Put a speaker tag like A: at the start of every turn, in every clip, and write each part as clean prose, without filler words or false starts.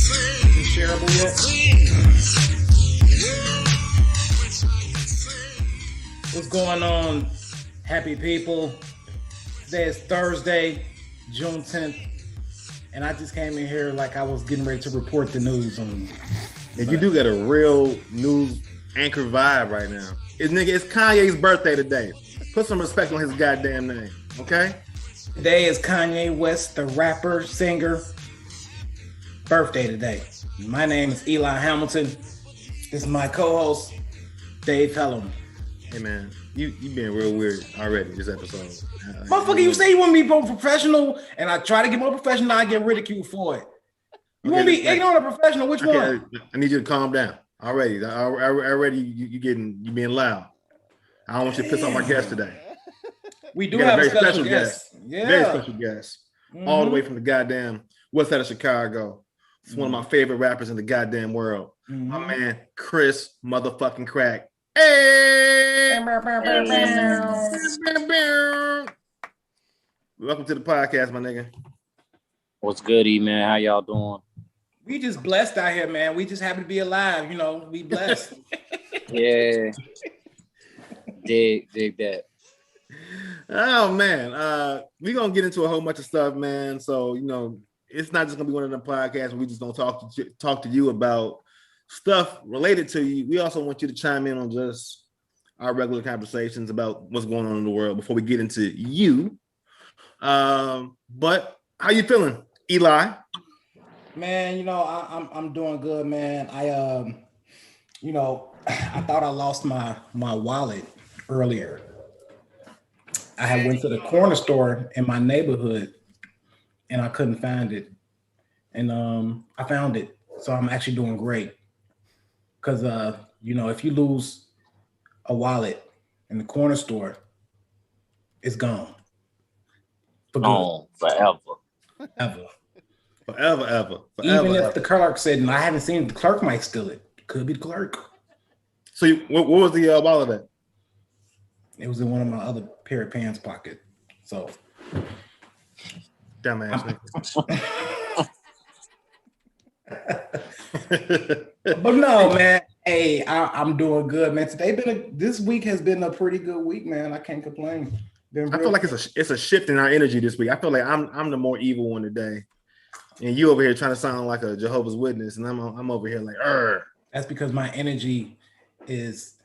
A: Is it shareable yet? What's going on, happy people? Today is Thursday, June 10th, and I just came in here like I was getting ready to report the news on.
B: And you do got a real news anchor vibe right now. It's Kanye's birthday today. Put some respect on his goddamn name, okay?
A: Today is Kanye West, the rapper, singer, birthday today. My name is Eli Hamilton. This is my co-host, Dave Hellum.
B: Hey man, you being real weird already this episode.
A: Motherfucker, you say you want me to be more professional, and I try to get more professional, I get ridiculed for it. You want to be ignorant or professional? Which one?
B: I need you to calm down already. Already you being loud. I don't want you to piss off our guest today.
A: We do have a very special guest.
B: Yeah. Very special guest. Mm-hmm. All the way from the goddamn west side of Chicago. It's one of my favorite rappers in the goddamn world. Mm-hmm. My man, Chris motherfucking Crack. Hey! Welcome to the podcast, my nigga.
C: What's good, E-Man? How y'all doing?
A: We just blessed out here, man. We just happen to be alive, you know. We blessed.
C: Yeah. Dig that.
B: Oh man, we're gonna get into a whole bunch of stuff, man. So it's not just gonna be one of them podcasts where we just gonna talk to you about stuff related to you. We also want you to chime in on just our regular conversations about what's going on in the world before we get into you. But how you feeling, Eli?
A: Man, I'm doing good, man. I thought I lost my wallet earlier. I had went to the corner store in my neighborhood and I couldn't find it. And I found it. So I'm actually doing great. Because if you lose a wallet in the corner store, it's gone.
C: Gone forever.
A: Forever. Even if the clerk said, and I haven't seen it, the clerk might steal it. Could be the clerk.
B: So what was the wallet at?
A: It was in one of my other pair of pants pocket. So,
B: dumbass.
A: But no, man. Hey, I'm doing good, man. This week has been a pretty good week, man. I can't complain.
B: I feel like it's a shift in our energy this week. I feel like I'm the more evil one today, and you over here trying to sound like a Jehovah's Witness, and I'm over here like,
A: That's because my energy is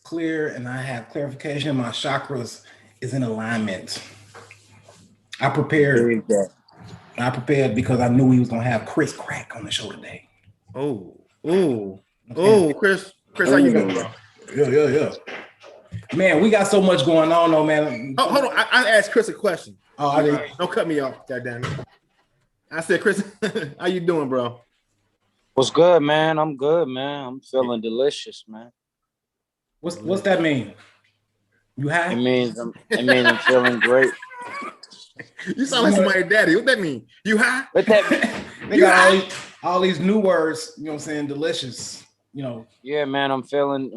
A: clear and I have clarification. My chakras is in alignment. I prepared because I knew we was gonna have Chris Crack on the show today.
B: Chris, how you doing, bro?
A: Yeah. Man, we got so much going on, though, man.
B: Oh, hold on. I asked Chris a question.
A: Oh, I didn't.
B: Don't cut me off, goddamn it. I said, Chris, how you doing, bro?
C: What's good, man? I'm good, man. I'm feeling delicious, man.
A: What's that mean? You high?
C: It means I'm feeling great.
B: You sound like somebody's daddy. What that mean? You high?
C: What that mean?
A: They got all these new words, you know what I'm saying? Delicious,
C: Yeah, man, I'm feeling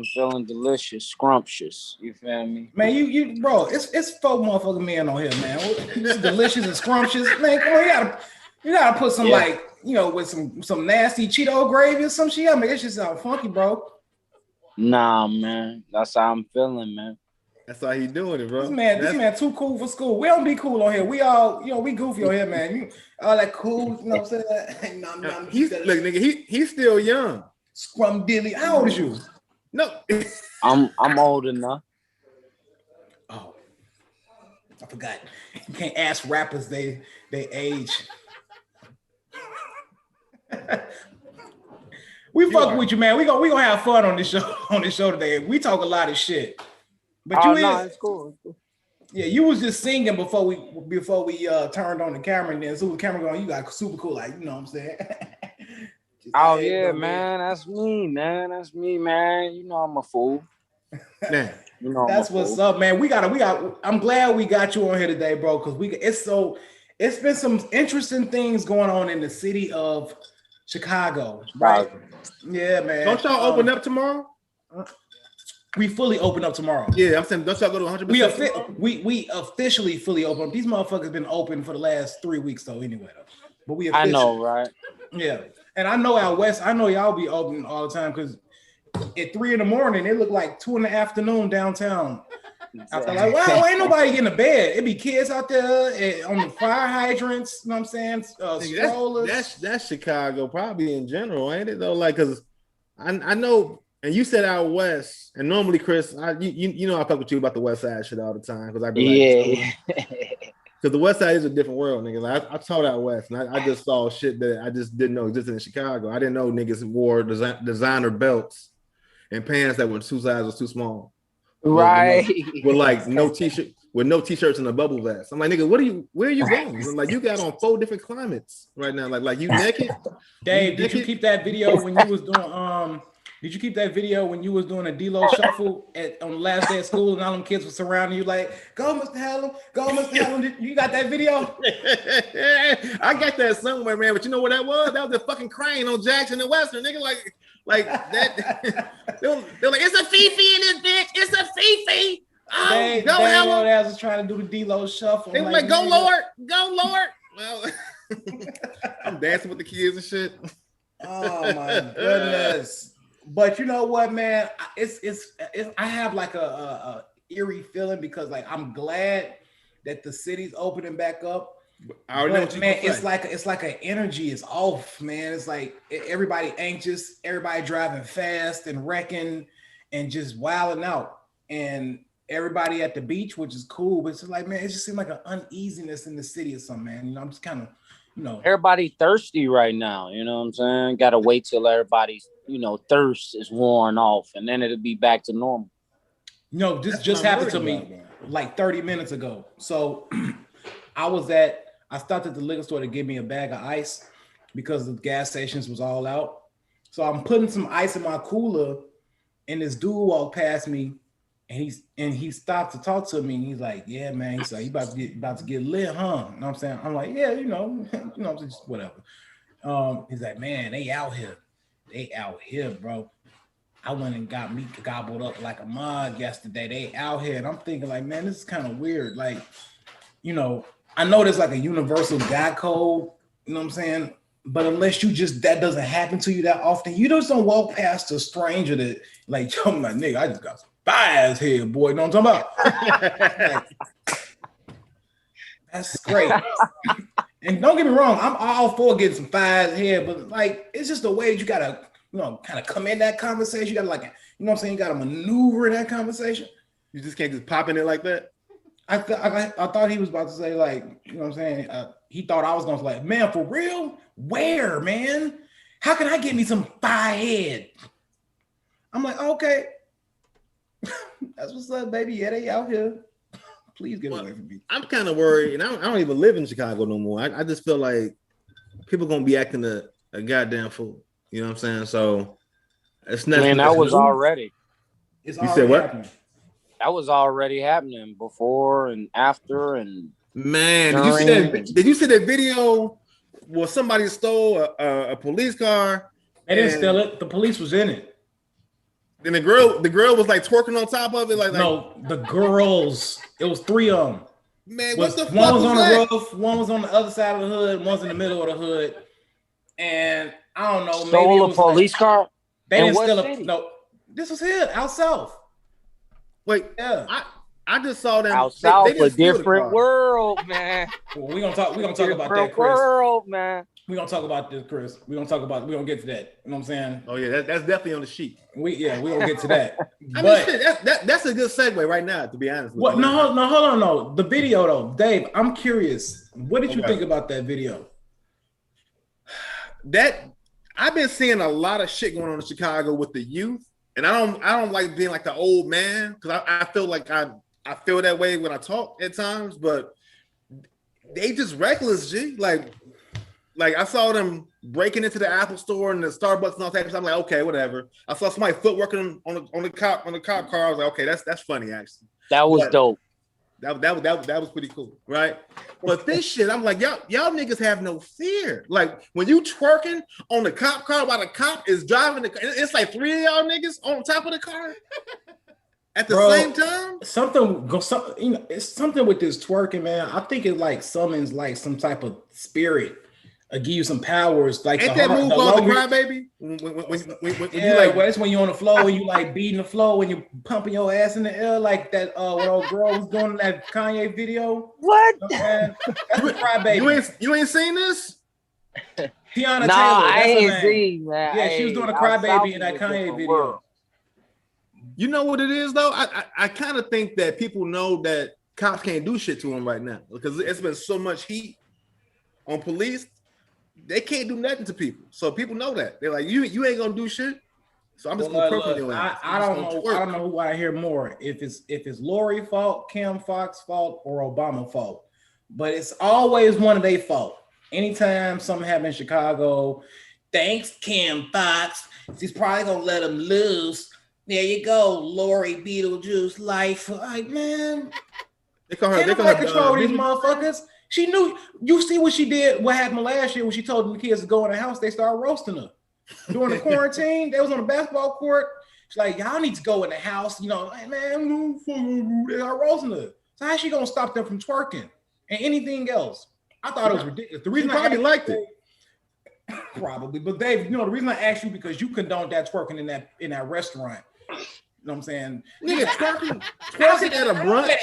C: delicious, scrumptious. You feel me?
A: Man, you bro, it's 4 motherfucking men on here, man. It's delicious and scrumptious. Man, come on, you gotta put some with some nasty Cheeto gravy or some shit. I mean, it just sound funky, bro.
C: Nah, man. That's how I'm feeling, man.
B: That's how he doing it, bro.
A: This man too cool for school. We don't be cool on here. We all, we goofy on here, man. You all that cool, you know what I'm saying?
B: Look, nigga, he's still young.
A: Scrum dilly. How old is you?
B: No.
C: I'm old enough.
A: Oh, I forgot. You can't ask rappers they age. We fuck with you, man. We gonna have fun on this show today. We talk a lot of shit. But
C: it's cool.
A: Yeah, you was just singing before we turned on the camera, and then as soon as the camera going, you got super cool, like, you know what I'm saying?
C: Man, that's me, man. You know I'm a fool.
B: Man,
A: that's what's up, man. We got. I'm glad we got you on here today, bro, because it's been some interesting things going on in the city of Chicago, right? Yeah, man.
B: Don't y'all open up tomorrow?
A: We fully open up tomorrow.
B: Yeah, I'm saying, don't y'all go to 100%?
A: We officially fully open. These motherfuckers been open for the last 3 weeks though, anyway. Though. But
C: I know, right?
A: Yeah. And I know out west, I know y'all be open all the time because at 3 a.m, it look like 2 p.m. downtown. I feel like, wow, ain't nobody getting to bed. It be kids out there on the fire hydrants. You know what I'm saying? Strollers.
B: That's Chicago, probably in general, ain't it though? Like, cause I know, and you said out west, and normally, Chris, you know I talk with you about the West Side shit all the time because I be like, because the West Side is a different world, niggas. Like, I taught out west, and I just saw shit that I just didn't know existed in Chicago. I didn't know niggas wore designer belts and pants that were 2 sizes too small.
C: Right.
B: With like no t-shirt, with no t-shirts and a bubble vest. I'm like, nigga, where are you going? Like, you got on 4 different climates right now. Like you naked.
A: Dave, did you keep that video when you was doing did you keep that video when you was doing a D-Lo shuffle on the last day of school and all them kids were surrounding you like, go Mr. Hallam, go Mr. Hallam? You got that video?
B: I got that somewhere, man. But you know what that was? That was a fucking crane on Jackson and Western, nigga. Like that. They're like, it's a Fifi in this bitch. It's a Fifi. Oh,
A: they was trying to do the D-Lo shuffle.
B: They were like, go Lord, go Lord. Well, I'm dancing with the kids and shit.
A: Oh my goodness. But you know what, man? It's I have like a eerie feeling because like I'm glad that the city's opening back up. But, man, it's like an energy is off, man. It's like everybody anxious, everybody driving fast and wrecking and just wilding out, and everybody at the beach, which is cool. But it's like, man, it just seems like an uneasiness in the city or something, man. You know, I'm just kind of, you know,
C: everybody thirsty right now. You know what I'm saying? Got to wait till everybody's, you know, thirst is worn off, and then it'll be back to normal.
A: No, this just happened to me like 30 minutes ago. So I stopped at the liquor store to give me a bag of ice because the gas stations was all out. So I'm putting some ice in my cooler, and this dude walked past me, and he stopped to talk to me, and he's like, "Yeah, man." He's like, "You about to get lit, huh?" You know what I'm saying? I'm like, "Yeah, you know, just whatever." He's like, "Man, they out here, bro. I went and got me gobbled up like a mug yesterday. They out here," and I'm thinking, like, man, this is kind of weird. Like, you know, I know there's like a universal guy code, you know what I'm saying? But unless that doesn't happen to you that often, you just don't walk past a stranger that like, yo, my nigga, I just got some fires here, boy. You know what I'm talking about? That's great. And don't get me wrong, I'm all for getting some fires here, but like, it's just the way that you gotta, you know, kind of come in that conversation. You gotta like, you know what I'm saying? You gotta maneuver in that conversation.
B: You just can't just pop in it like that.
A: I thought he was about to say, like, you know what I'm saying? He thought I was going to like, man, for real? Where, man? How can I get me some fire head? I'm like, okay. That's what's up, baby. Yeah, they out here. Please get away from me.
B: I'm kind of worried, and I don't even live in Chicago no more. I just feel like people going to be acting a goddamn fool. You know what I'm saying? So it's not.
C: Man, that was already.
A: It's
B: you said what?
A: Happening.
C: That was already happening before and after and
B: man. Did you see that video where somebody stole a police car?
A: They didn't steal it. The police was in it.
B: Then the girl was like twerking on top of it. Like
A: no, the girls. It was 3 of them.
B: Man, what the fuck?
A: One was on the roof. One was on the other side of the hood. One's in the middle of the hood. And I don't know.
C: Stole
A: maybe it was
C: a police car.
A: They didn't steal it. No, this was here out south.
B: Wait,
A: yeah,
B: I just saw them
C: out south, a different world, man.
A: Well, we're gonna talk about that, Chris.
C: World, man.
A: We're gonna talk about this, Chris. We're gonna get to that. You know what I'm saying?
B: Oh yeah, that's definitely on the sheet.
A: We're gonna get to that.
B: But mean, shit, that's a good segue right now, to be honest.
A: What? No, hold on, no. The video though, Dave. I'm curious. What did you think about that video?
B: That I've been seeing a lot of shit going on in Chicago with the youth. And I don't like being like the old man because I feel like I feel that way when I talk at times, but they just reckless, G. Like I saw them breaking into the Apple store and the Starbucks and all that. I'm like, okay, whatever. I saw somebody foot working on the cop car. I was like, okay, that's funny actually.
C: That was dope.
B: That was pretty cool, right? But this shit, I'm like, y'all niggas have no fear. Like when you twerking on the cop car while the cop is driving the car, it's like 3 of y'all niggas on top of the car at the same time.
A: It's something with this twerking, man. I think it like summons like some type of spirit. give you some powers, like
B: Ain't
A: the
B: that
A: heart,
B: move
A: the
B: called the
A: longer.
B: crybaby? When
A: Yeah,
B: you like,
A: well, that's when you're on the floor and you like beating the floor and you're pumping your ass in the air like that. What old girl was doing in that Kanye video.
C: What?
A: You know what I'm saying? That's the crybaby.
B: you ain't seen this?
A: Tiana
C: No,
A: Taylor.
C: I
A: That's her
C: ain't
A: name.
C: seen, man.
A: Yeah, she was doing a
C: Out south
A: crybaby in
C: is
A: that
C: a
A: Kanye
C: different
A: video.
C: world.
B: You know what it is though? I kind of think that people know that cops can't do shit to them right now because it's been so much heat on police. They can't do nothing to people. So people know that. They're like, you ain't gonna do shit. So I'm just gonna twerk on your ass.
A: I don't know who I hear more. If it's Lori fault, Kim Fox fault, or Obama fault. But it's always one of their fault. Anytime something happened in Chicago, thanks Kim Fox. She's probably gonna let him loose. There you go, Lori Beetlejuice life. Like, man,
B: They call her.
A: can't nobody control these motherfuckers. She knew. You see what she did? What happened last year when she told the kids to go in the house? They started roasting her during the quarantine. They was on the basketball court. She's like, y'all need to go in the house. You know, like, man, they are roasting her. So how's she gonna stop them from twerking and anything else? I thought it was ridiculous. The reason
B: I probably liked it.
A: Probably, but Dave, the reason I asked you because you condoned that twerking in that restaurant. You know what I'm saying?
B: Nigga, twerking at a brunch.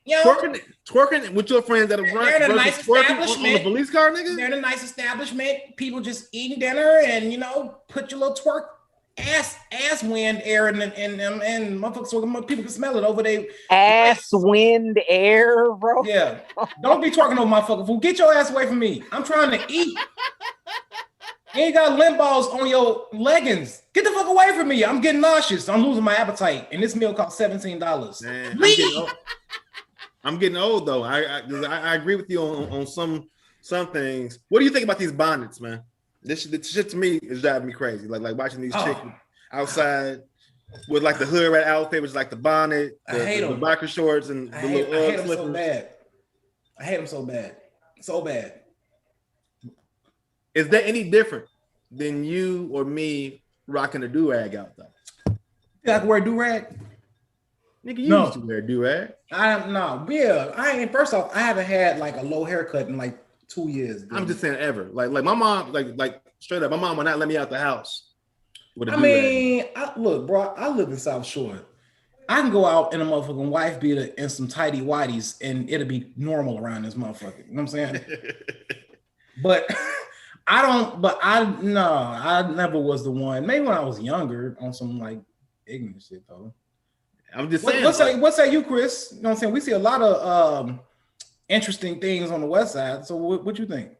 A: You know,
B: twerking with your friends at a brunch.
A: They're in a nice
B: twerking
A: establishment.
B: on the police car, nigga.
A: They're in a nice establishment. People just eating dinner and put your little twerk ass wind air in them and motherfuckers so people can smell it over there.
C: Ass wind air, bro.
A: Yeah. Don't be twerking over motherfucker fool. Get your ass away from me. I'm trying to eat. You ain't got lint balls on your leggings. Get the fuck away from me. I'm getting nauseous. I'm losing my appetite. And this meal costs $17.
B: Man, I'm getting old though. I agree with you on some things. What do you think about these bonnets, man? This shit to me is driving me crazy. Like watching these chicks outside with like the hood rat outfit, which is like the bonnet, the biker shorts, and the little
A: I hate them
B: slippers.
A: so bad. I hate them so bad. So bad.
B: Is that any different than you or me rocking a do-rag out though?
A: Yeah, I can wear a do-rag?
B: Nigga, you used to wear a do-rag.
A: First off, I haven't had like a low haircut in like 2 years. Dude.
B: I'm just saying ever. Like my mom, like straight up, my mom would not let me out the house with a
A: do-rag. Look, bro, I live in South Shore. I can go out in a motherfucking wife beater and some tidy whities and it'll be normal around this motherfucker. You know what I'm saying? But I never was the one. Maybe when I was younger on some like ignorant shit though.
B: I'm just saying.
A: What say you, Chris? You know what I'm saying? We see a lot of interesting things on the west side. So what you think?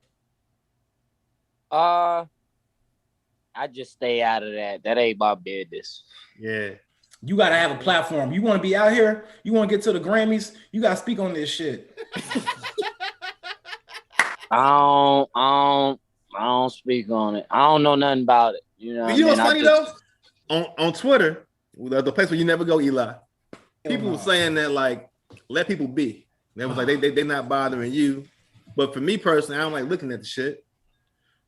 C: I just stay out of that. That ain't my business.
B: Yeah.
A: You gotta have a platform. You want to be out here, you want to get to the Grammys, you gotta speak on this shit.
C: I don't speak on it. I don't know nothing about it. You know
B: what's funny though? On Twitter, the place where you never go, Eli. People were saying that like let people be. They was like they not bothering you. But for me personally, I don't like looking at the shit.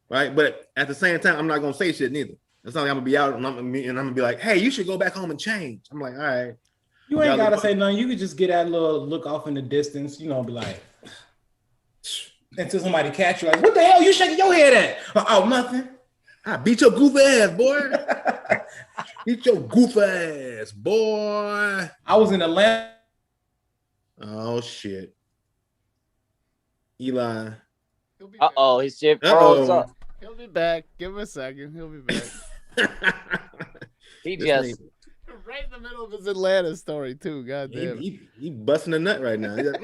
B: Right. But at the same time, I'm not gonna say shit neither. It's not like I'm gonna be out and I'm gonna be like, hey, you should go back home and change. I'm like, all right.
A: You ain't gotta say nothing. You could just get that little look off in the distance, be like until somebody catch you, like, what the hell you shaking your head at? Oh, nothing.
B: I beat your goof ass, boy. Beat your goof ass, boy.
A: I was in Atlanta.
B: Oh shit. Eli.
C: His shit froze up.
D: He'll be back. Give him a second. He'll be back.
C: He just
D: right in the middle of his Atlanta story too. God damn.
B: He busting a nut right now. He's like,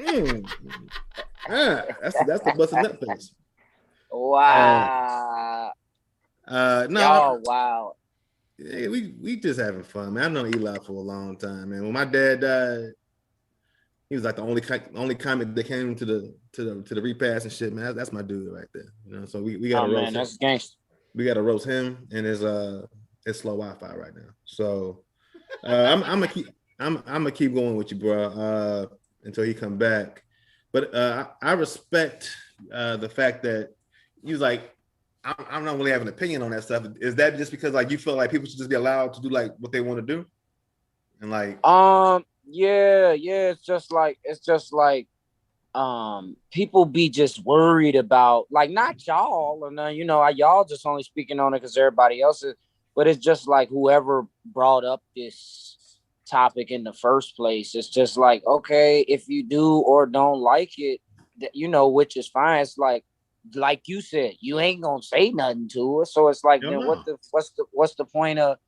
B: that's the busting nut face.
C: Wow.
B: No.
C: Y'all wow.
B: Yeah, we just having fun, man. I know Eli for a long time, man. When my dad died, he was like the only comic that came to the repast and shit, man. That's my dude right there. So we gotta roast him.
C: That's gangster.
B: We gotta roast him and his slow Wi-Fi right now. So I'm gonna keep going with you, bro, until he come back. But I respect the fact that you was like, I'm not really have an opinion on that stuff. Is that just because like you feel like people should just be allowed to do like what they want to do? And like
C: yeah, it's just like people be just worried about, like, not y'all, and you know, y'all just only speaking on it because everybody else is, but it's just like whoever brought up this topic in the first place. It's just like, okay, if you do or don't like it, you know, which is fine. It's like you said, you ain't gonna say nothing to us, so it's like, then what's the point of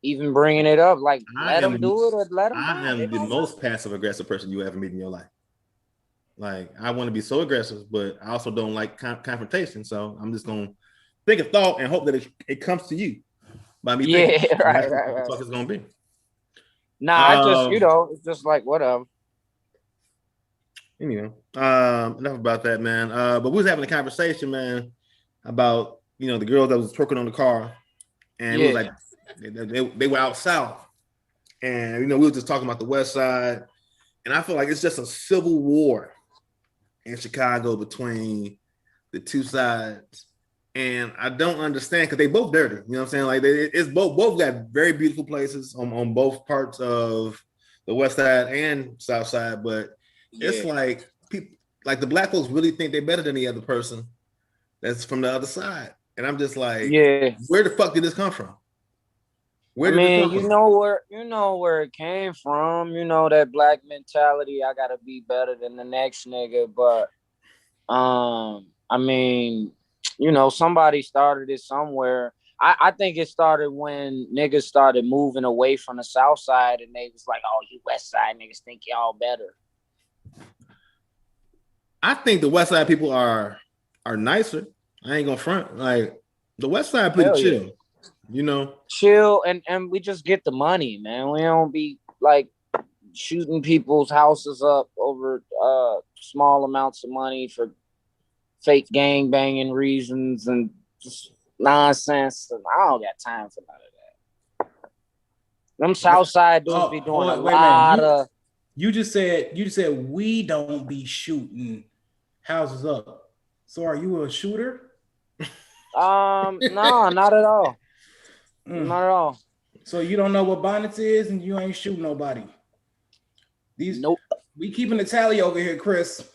C: even bringing it up? Like, let them do it or let them.
B: I am the most passive aggressive person you ever meet in your life. Like, I want to be so aggressive, but I also don't like confrontation. So I'm just gonna think a thought and hope that it comes to you by me.
C: Yeah, right.
B: What the fuck it's gonna be.
C: Nah, I just, you know, it's just like whatever.
B: Anyway, enough about that, man. But we was having a conversation, man, about, you know, the girls that was twerking on the car, and it was like they were out south, and you know, we were just talking about the West Side, and I feel like it's just a civil war in Chicago between the two sides, and I don't understand because they both dirty. You know what I'm saying? Like, it's both got very beautiful places on both parts of the West Side and South Side, but it's like people, like the black folks really think they're better than the other person that's from the other side, and I'm just like, where the fuck did this come from?
C: You know where it came from. You know, that black mentality. I gotta be better than the next nigga. But I mean, you know, somebody started it somewhere. I think it started when niggas started moving away from the South Side, and they was like, "Oh, you West Side niggas think y'all better."
B: I think the West Side people are nicer. I ain't gonna front. Like, the West Side pretty chill. You know,
C: chill, and we just get the money, man. We don't be like shooting people's houses up over small amounts of money for fake gang banging reasons and just nonsense. And I don't got time for none of that. Them Southside dudes be doing a lot of.
A: You just said we don't be shooting houses up. So are you a shooter?
C: No, not at all. Not at all.
A: So you don't know what bonnets is, and you ain't shooting nobody.
C: Nope.
A: We keeping the tally over here, Chris.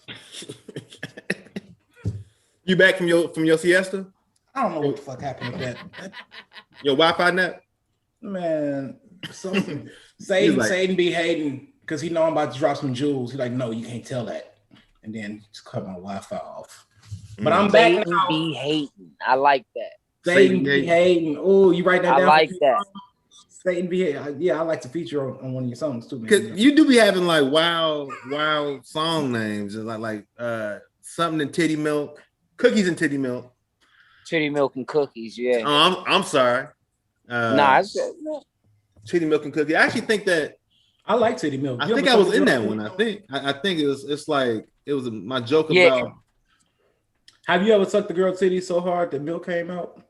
B: You back from your siesta?
A: I don't know what the fuck happened with that.
B: Your Wi-Fi net?
A: Man, something. Satan be hating because he know I'm about to drop some jewels. He's like, no, you can't tell that, and then just cut my Wi-Fi off. But I'm back
C: Satan
A: now.
C: be hating. I like that.
A: Satan be hating. Oh, you write that down?
C: I like that.
A: Satan be hating. Yeah, I like to feature on one of your songs too, man.
B: Because you do be having like wild song names, like something in titty milk, cookies and titty milk.
C: Titty milk and cookies, yeah.
B: Oh, I'm sorry.
C: It's
B: titty milk and cookies. I actually think that
A: I like titty milk.
B: I think I was in that one. I think it's like it was my joke about.
A: Have you ever sucked the girl titty so hard that milk came out?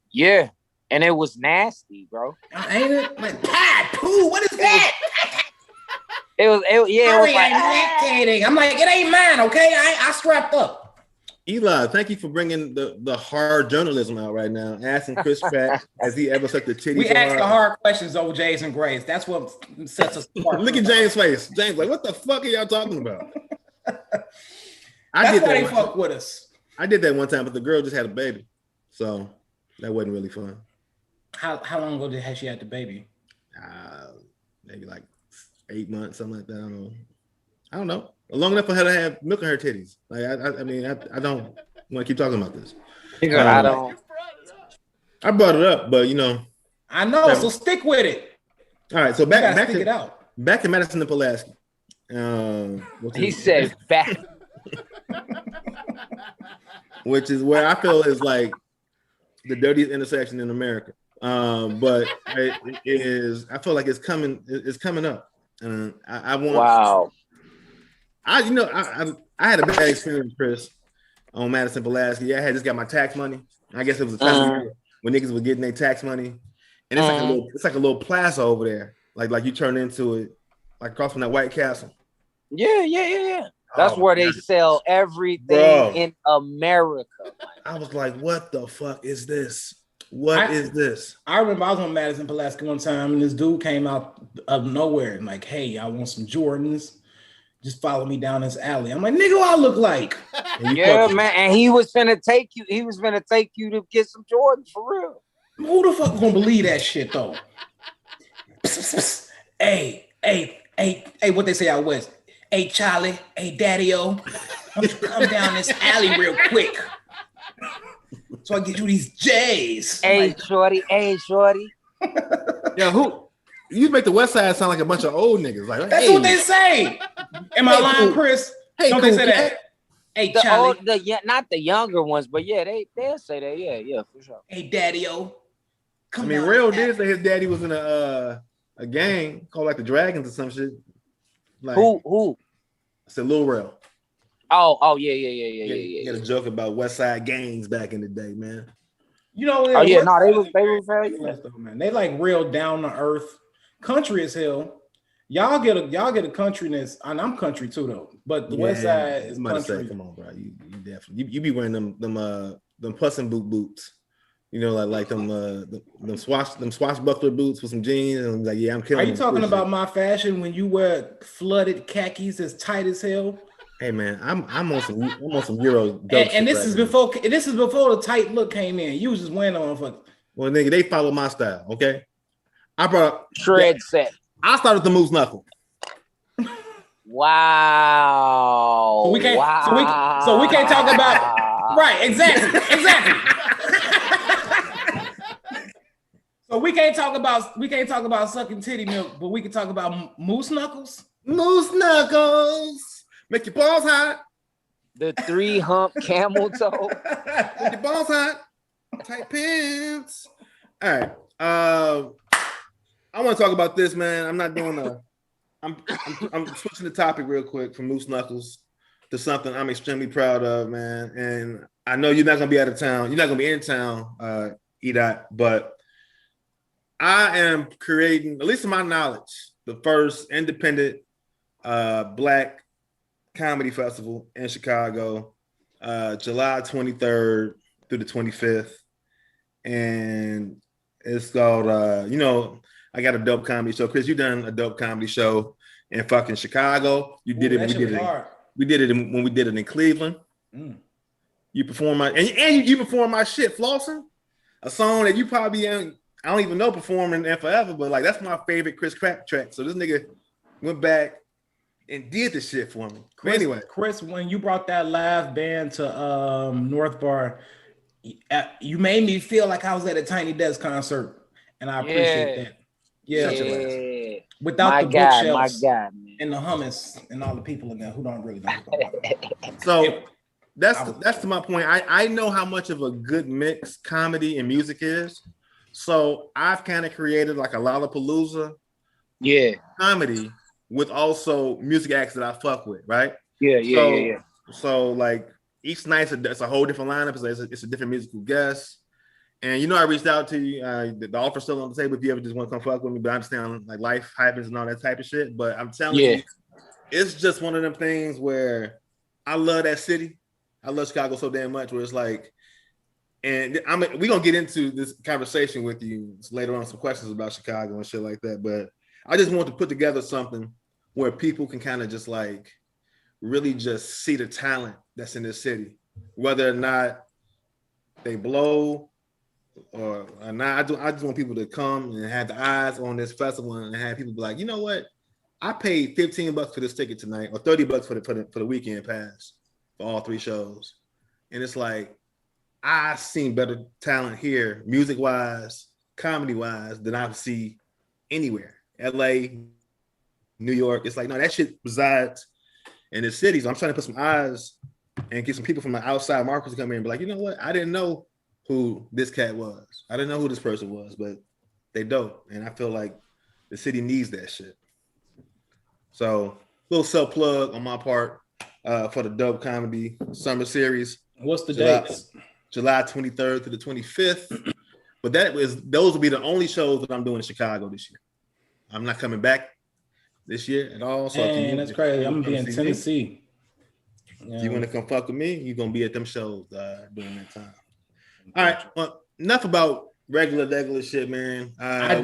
C: Yeah, and it was nasty, bro.
A: Ain't it? Like, poo, what is that?
C: It was like,
A: lactating. I'm like, it ain't mine, okay? I strapped up.
B: Eli, thank you for bringing the hard journalism out right now. Asking Chris Pratt, has he ever sucked the titty?
A: We ask the hard questions, OJs and Grays. That's what sets us apart.
B: Look at James' face. James, like, what the fuck are y'all talking about?
A: That's why they fuck with us.
B: I did that one time, but the girl just had a baby, so that wasn't really fun.
A: How long ago had she had the baby?
B: Maybe like 8 months, something like that. I don't know. Long enough for her to have milk in her titties. Like, I don't want to keep talking about this.
C: I don't.
B: I brought it up, but you know.
A: I know, so stick with it.
B: All right, so back
A: to
B: Madison and Pulaski.
C: He said back.
B: Which is where I feel is like the dirtiest intersection in America. But it is. I feel like it's coming. It's coming up. I want.
C: Wow.
B: I had a bad experience, Chris, on Madison Pulaski. I had just got my tax money. I guess it was a time when niggas were getting their tax money, and it's like a little plaza over there. Like you turn into it, like across from that White Castle.
C: Yeah. That's where they sell everything in America.
B: I was like, what the fuck is this? What is this?
A: I remember I was on Madison Pulaski one time, and this dude came out of nowhere and like, hey, I want some Jordans. just follow me down this alley. I'm like, nigga, what I look like?
C: Yeah, man. And he was finna take you. He was finna take you to get some Jordans for real.
A: Who the fuck gonna believe that shit though? Hey, what they say out west? Hey, Charlie. Hey, Daddy-O. Why don't you come down this alley real quick so I get you these J's?
C: Hey,
A: Like,
C: shorty. Hey, shorty.
B: Yeah, who? You make the West Side sound like a bunch of old niggas. Like,
A: that's
B: hey,
A: what they say. Am I
B: Hey,
A: lying,
B: cool.
A: Chris?
B: Hey,
A: Don't
B: cool
A: they say
B: cat.
A: that? Hey,
C: The
A: Charlie.
C: old, not the younger ones, but yeah, they'll say that. Yeah, for sure.
A: Hey, Daddy-O.
B: I
A: Come
B: mean,
A: down
B: Real
A: this
B: did
A: alley.
B: say his daddy was in a gang called like the Dragons or some shit. Like,
C: Who?
B: I said Lil Rel.
C: Oh, yeah.
B: He had a joke about West Side gangs back in the day, man.
A: You know,
C: Oh yeah, no, they
A: West
C: were
A: Side
C: very
A: is nice though, man. They like real down to earth, country as hell. Y'all get a countryness, and I'm country too though. But the West Side is
B: I'm about to
A: country.
B: say, come on, bro. You definitely you be wearing them Puss in Boot boots. You know, like them swashbuckler boots with some jeans, and I'm like, yeah, I'm
A: Are
B: killing.
A: you talking about my fashion when you wear flooded khakis as tight as hell?
B: Hey man, I'm on some Euro dope
A: And
B: shit
A: this
B: right
A: is
B: now.
A: before the tight look came in. You was just wearing on for.
B: Well, nigga, they follow my style, okay?
C: shred set.
B: I started the Moose Knuckle.
C: Wow.
A: So we can't-
C: Wow.
A: so we can't talk about- Right, exactly. So we can't talk about sucking titty milk, but we can talk about moose knuckles.
B: Moose Knuckles. Make your balls hot.
C: The 3-hump camel toe.
B: Make your balls hot. Tight pants. All right. I want to talk about this, man. I'm not doing a. I'm switching the topic real quick from Moose Knuckles to something I'm extremely proud of, man. And I know you're not gonna be out of town. You're not gonna be in town, EDOT, but I am creating, at least to my knowledge, the first independent Black comedy festival in Chicago, July 23rd through the 25th, and it's called I got a dope comedy show. Chris, you done a dope comedy show in fucking Chicago. You did it.
A: That
B: We
A: shit
B: did
A: was
B: it.
A: hard.
B: We did it when we did it in Cleveland.
A: Mm.
B: You perform my and you perform my shit, Flossing, a song that you probably I don't even know performing in forever, but like that's my favorite Chris Crack track. So this nigga went back and did the shit for me. But anyway,
A: Chris, when you brought that live band to North Bar, you made me feel like I was at a Tiny Desk concert, and I appreciate that. Yeah,
C: Yeah.
A: without
C: My
A: the
C: God,
A: bookshelves
C: man.
A: and the hummus and all the people in there who don't really know.
B: so that's to my point. I know how much of a good mix comedy and music is. So I've kind of created like a Lollapalooza
C: Yeah.
B: comedy with also music acts that I fuck with, right?
C: Yeah.
B: So like each night's it's a whole different lineup. It's a different musical guest. And you know, I reached out to you. The offer's still on the table if you ever just want to come fuck with me. But I understand like life happens and all that type of shit. But I'm telling you, it's just one of them things where I love that city. I love Chicago so damn much. Where it's like, and we're gonna get into this conversation with you later on, some questions about Chicago and shit like that. But I just want to put together something where people can kind of just like really just see the talent that's in this city, whether or not they blow or not. I just want people to come and have the eyes on this festival and have people be like, you know what? I paid $15 for this ticket tonight, or $30 for the weekend pass for all 3 shows, and it's like I seen better talent here, music wise, comedy wise, than I see anywhere. LA, New York. It's like no, that shit resides in the cities. So I'm trying to put some eyes and get some people from the outside markets to come in and be like, you know what? I didn't know who this cat was. I didn't know who this person was, but they dope. And I feel like the city needs that shit. So little self-plug on my part for the Dope Comedy Summer Series.
A: What's the dates?
B: July 23rd to the 25th. But those will be the only shows that I'm doing in Chicago this year. I'm not coming back this year at all. So
A: Man, that's crazy. I'm gonna be in Tennessee.
B: If you want to come fuck with me, you're gonna be at them shows during that time. All right. Well, enough about regular shit, man.
A: I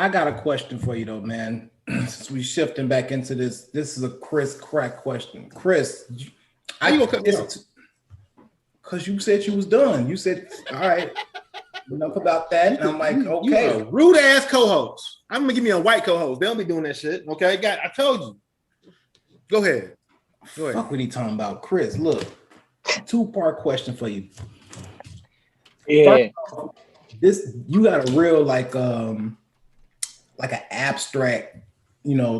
A: got a question for you though, man. since we shifting back into this is a Chris Crack question. Chris,
B: How you gonna cut me off?
A: Because you said you was done. You said, all right, enough about that. And I'm like,
B: You
A: okay.
B: a rude ass co-host. I'm gonna give me a white co-host. They don't be doing that shit. Okay, I told you. Go ahead.
A: Fuck what he talking about. Chris, look, 2-part question for you.
C: Yeah.
A: This you got a real like an abstract,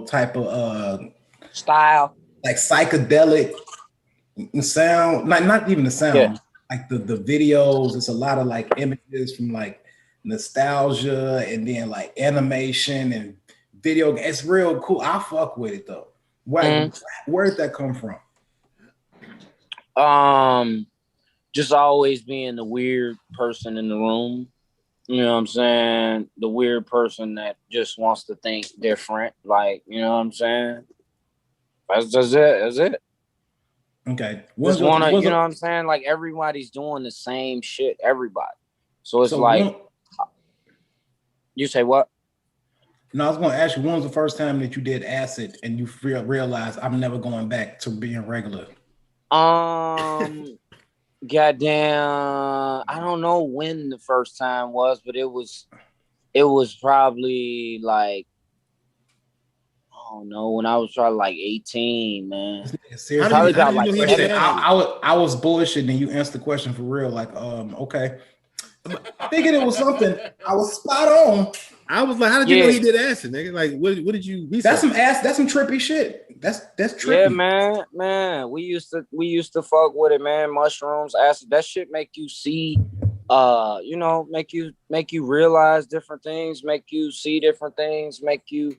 A: type of
C: Style.
A: like psychedelic sound, not even the sound,
C: Yeah.
A: like the videos. It's a lot of like images from like nostalgia and then like animation and video. It's real cool. I fuck with it though. Where did that come from?
C: Just always being the weird person in the room. You know what I'm saying? The weird person that just wants to think different. Like, you know what I'm saying? That's just it. That's it.
A: Okay.
C: Just wanna, you know what I'm saying? Like everybody's doing the same shit. Everybody. So it's like, you say what?
A: No, I was going to ask you, when was the first time that you did acid and you realized I'm never going back to being regular?
C: Goddamn, I don't know when the first time was, but it was probably like, I don't know, when I was probably like 18, man.
A: Seriously,
C: Probably about like
A: I was bullshitting and you answered the question for real. Like, okay. I figured it was something. I was spot on.
B: I was like, how did you know he did acid, nigga? Like, what did you research?
A: That's some trippy shit. That's trippy.
C: Yeah, man. We used to fuck with it, man. Mushrooms, acid, that shit make you see, make you realize different things, make you see different things, make you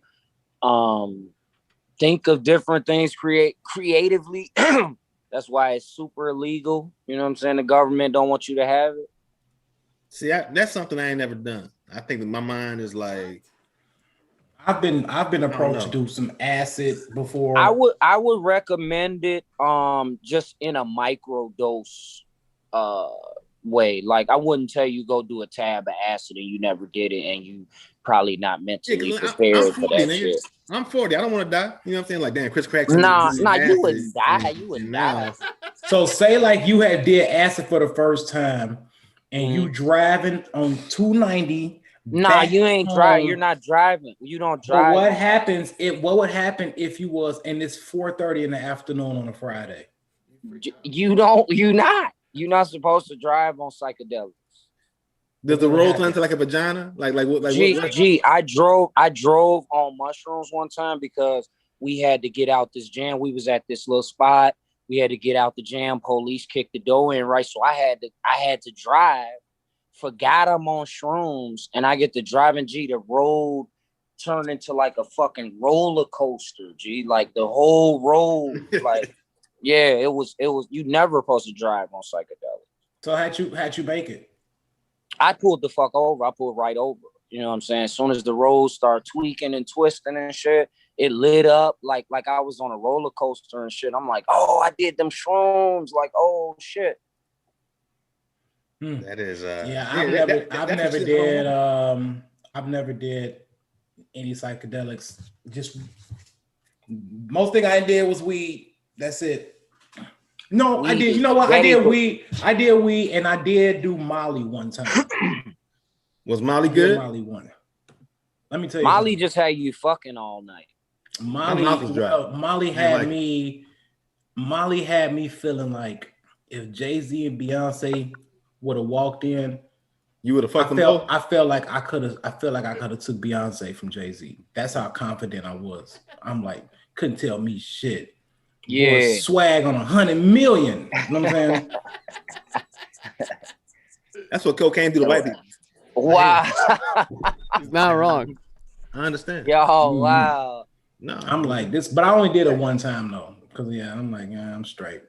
C: think of different things, creatively. That's why it's super illegal. You know what I'm saying? The government don't want you to have it.
B: See, that's something I ain't never done. I think that my mind is like,
A: I've been approached to do some acid before.
C: I would recommend it just in a micro dose way. Like I wouldn't tell you go do a tab of acid and you never did it and you probably not mentally prepared for that shit.
B: I'm 40. I don't want to die. You know what I'm saying? Like, damn, Chris Crack.
C: Nah, you wouldn't die. You wouldn't die.
A: So say like you had did acid for the first time and you driving on 290.
C: Nah, you ain't driving. You're not driving. You don't drive.
A: But what would happen if you was and it's 4:30 in the afternoon on a Friday?
C: You're not supposed to drive on psychedelics.
B: Does the roll turn to like a vagina? Like what?
C: I drove on mushrooms one time because we had to get out this jam. We was at this little spot. We had to get out the jam. Police kicked the door in, right? So I had to drive. Forgot I'm on shrooms, and I get to driving. The road turned into like a fucking roller coaster. Like the whole road, like yeah, it was. You never supposed to drive on psychedelics.
A: So how'd you make it?
C: I pulled the fuck over. I pulled right over. You know what I'm saying? As soon as the road started tweaking and twisting and shit, it lit up like I was on a roller coaster and shit. I'm like, oh, I did them shrooms. Like, oh shit.
B: That is
A: I've never did any psychedelics. Just most thing I did was weed. That's it. No, weed. I did. You know what? I did weed, and I did do Molly one time.
B: Was Molly good?
A: Molly one. Let me tell you.
C: Molly just had you fucking all night.
A: Molly had me feeling like if Jay-Z and Beyonce would have walked in,
B: you would have fucked them both.
A: I felt like I could have took Beyonce from Jay-Z. That's how confident I was. I'm like, couldn't tell me shit.
C: Yeah.
A: Boy, swag on 100 million. You know what I'm saying?
B: That's what cocaine do to white people.
C: Wow.
D: He's not wrong.
B: I understand.
C: Yo, wow.
B: No,
A: I'm like this, but I only did it one time though. Cause I'm like, I'm straight.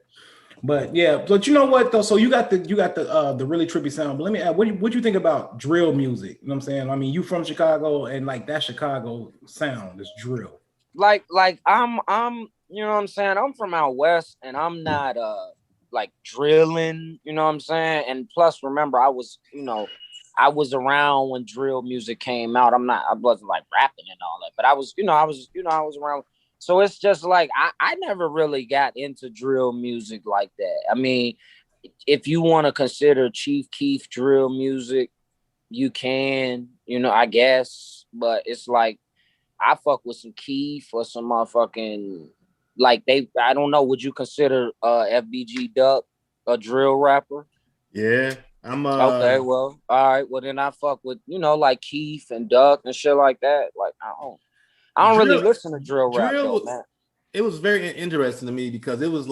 A: But you know what though? So you got the really trippy sound. But let me ask, what do you think about drill music? You know what I'm saying? I mean, you from Chicago and like that Chicago sound is drill.
C: Like I'm you know what I'm saying? I'm from out west and I'm not like drilling, you know what I'm saying? And plus remember I was I was around when drill music came out. I wasn't like rapping and all that, but I was around. So it's just like I never really got into drill music like that. I mean, if you want to consider Chief Keef drill music, you can, I guess, but it's like I fuck with some Keef or some motherfucking I don't know, would you consider FBG Duck a drill rapper?
B: Yeah. I'm
C: okay, well, all right. Well, then I fuck with, like Keef and Duck and shit like that. Like I don't really listen to drill rap though, man.
B: It was very interesting to me because it was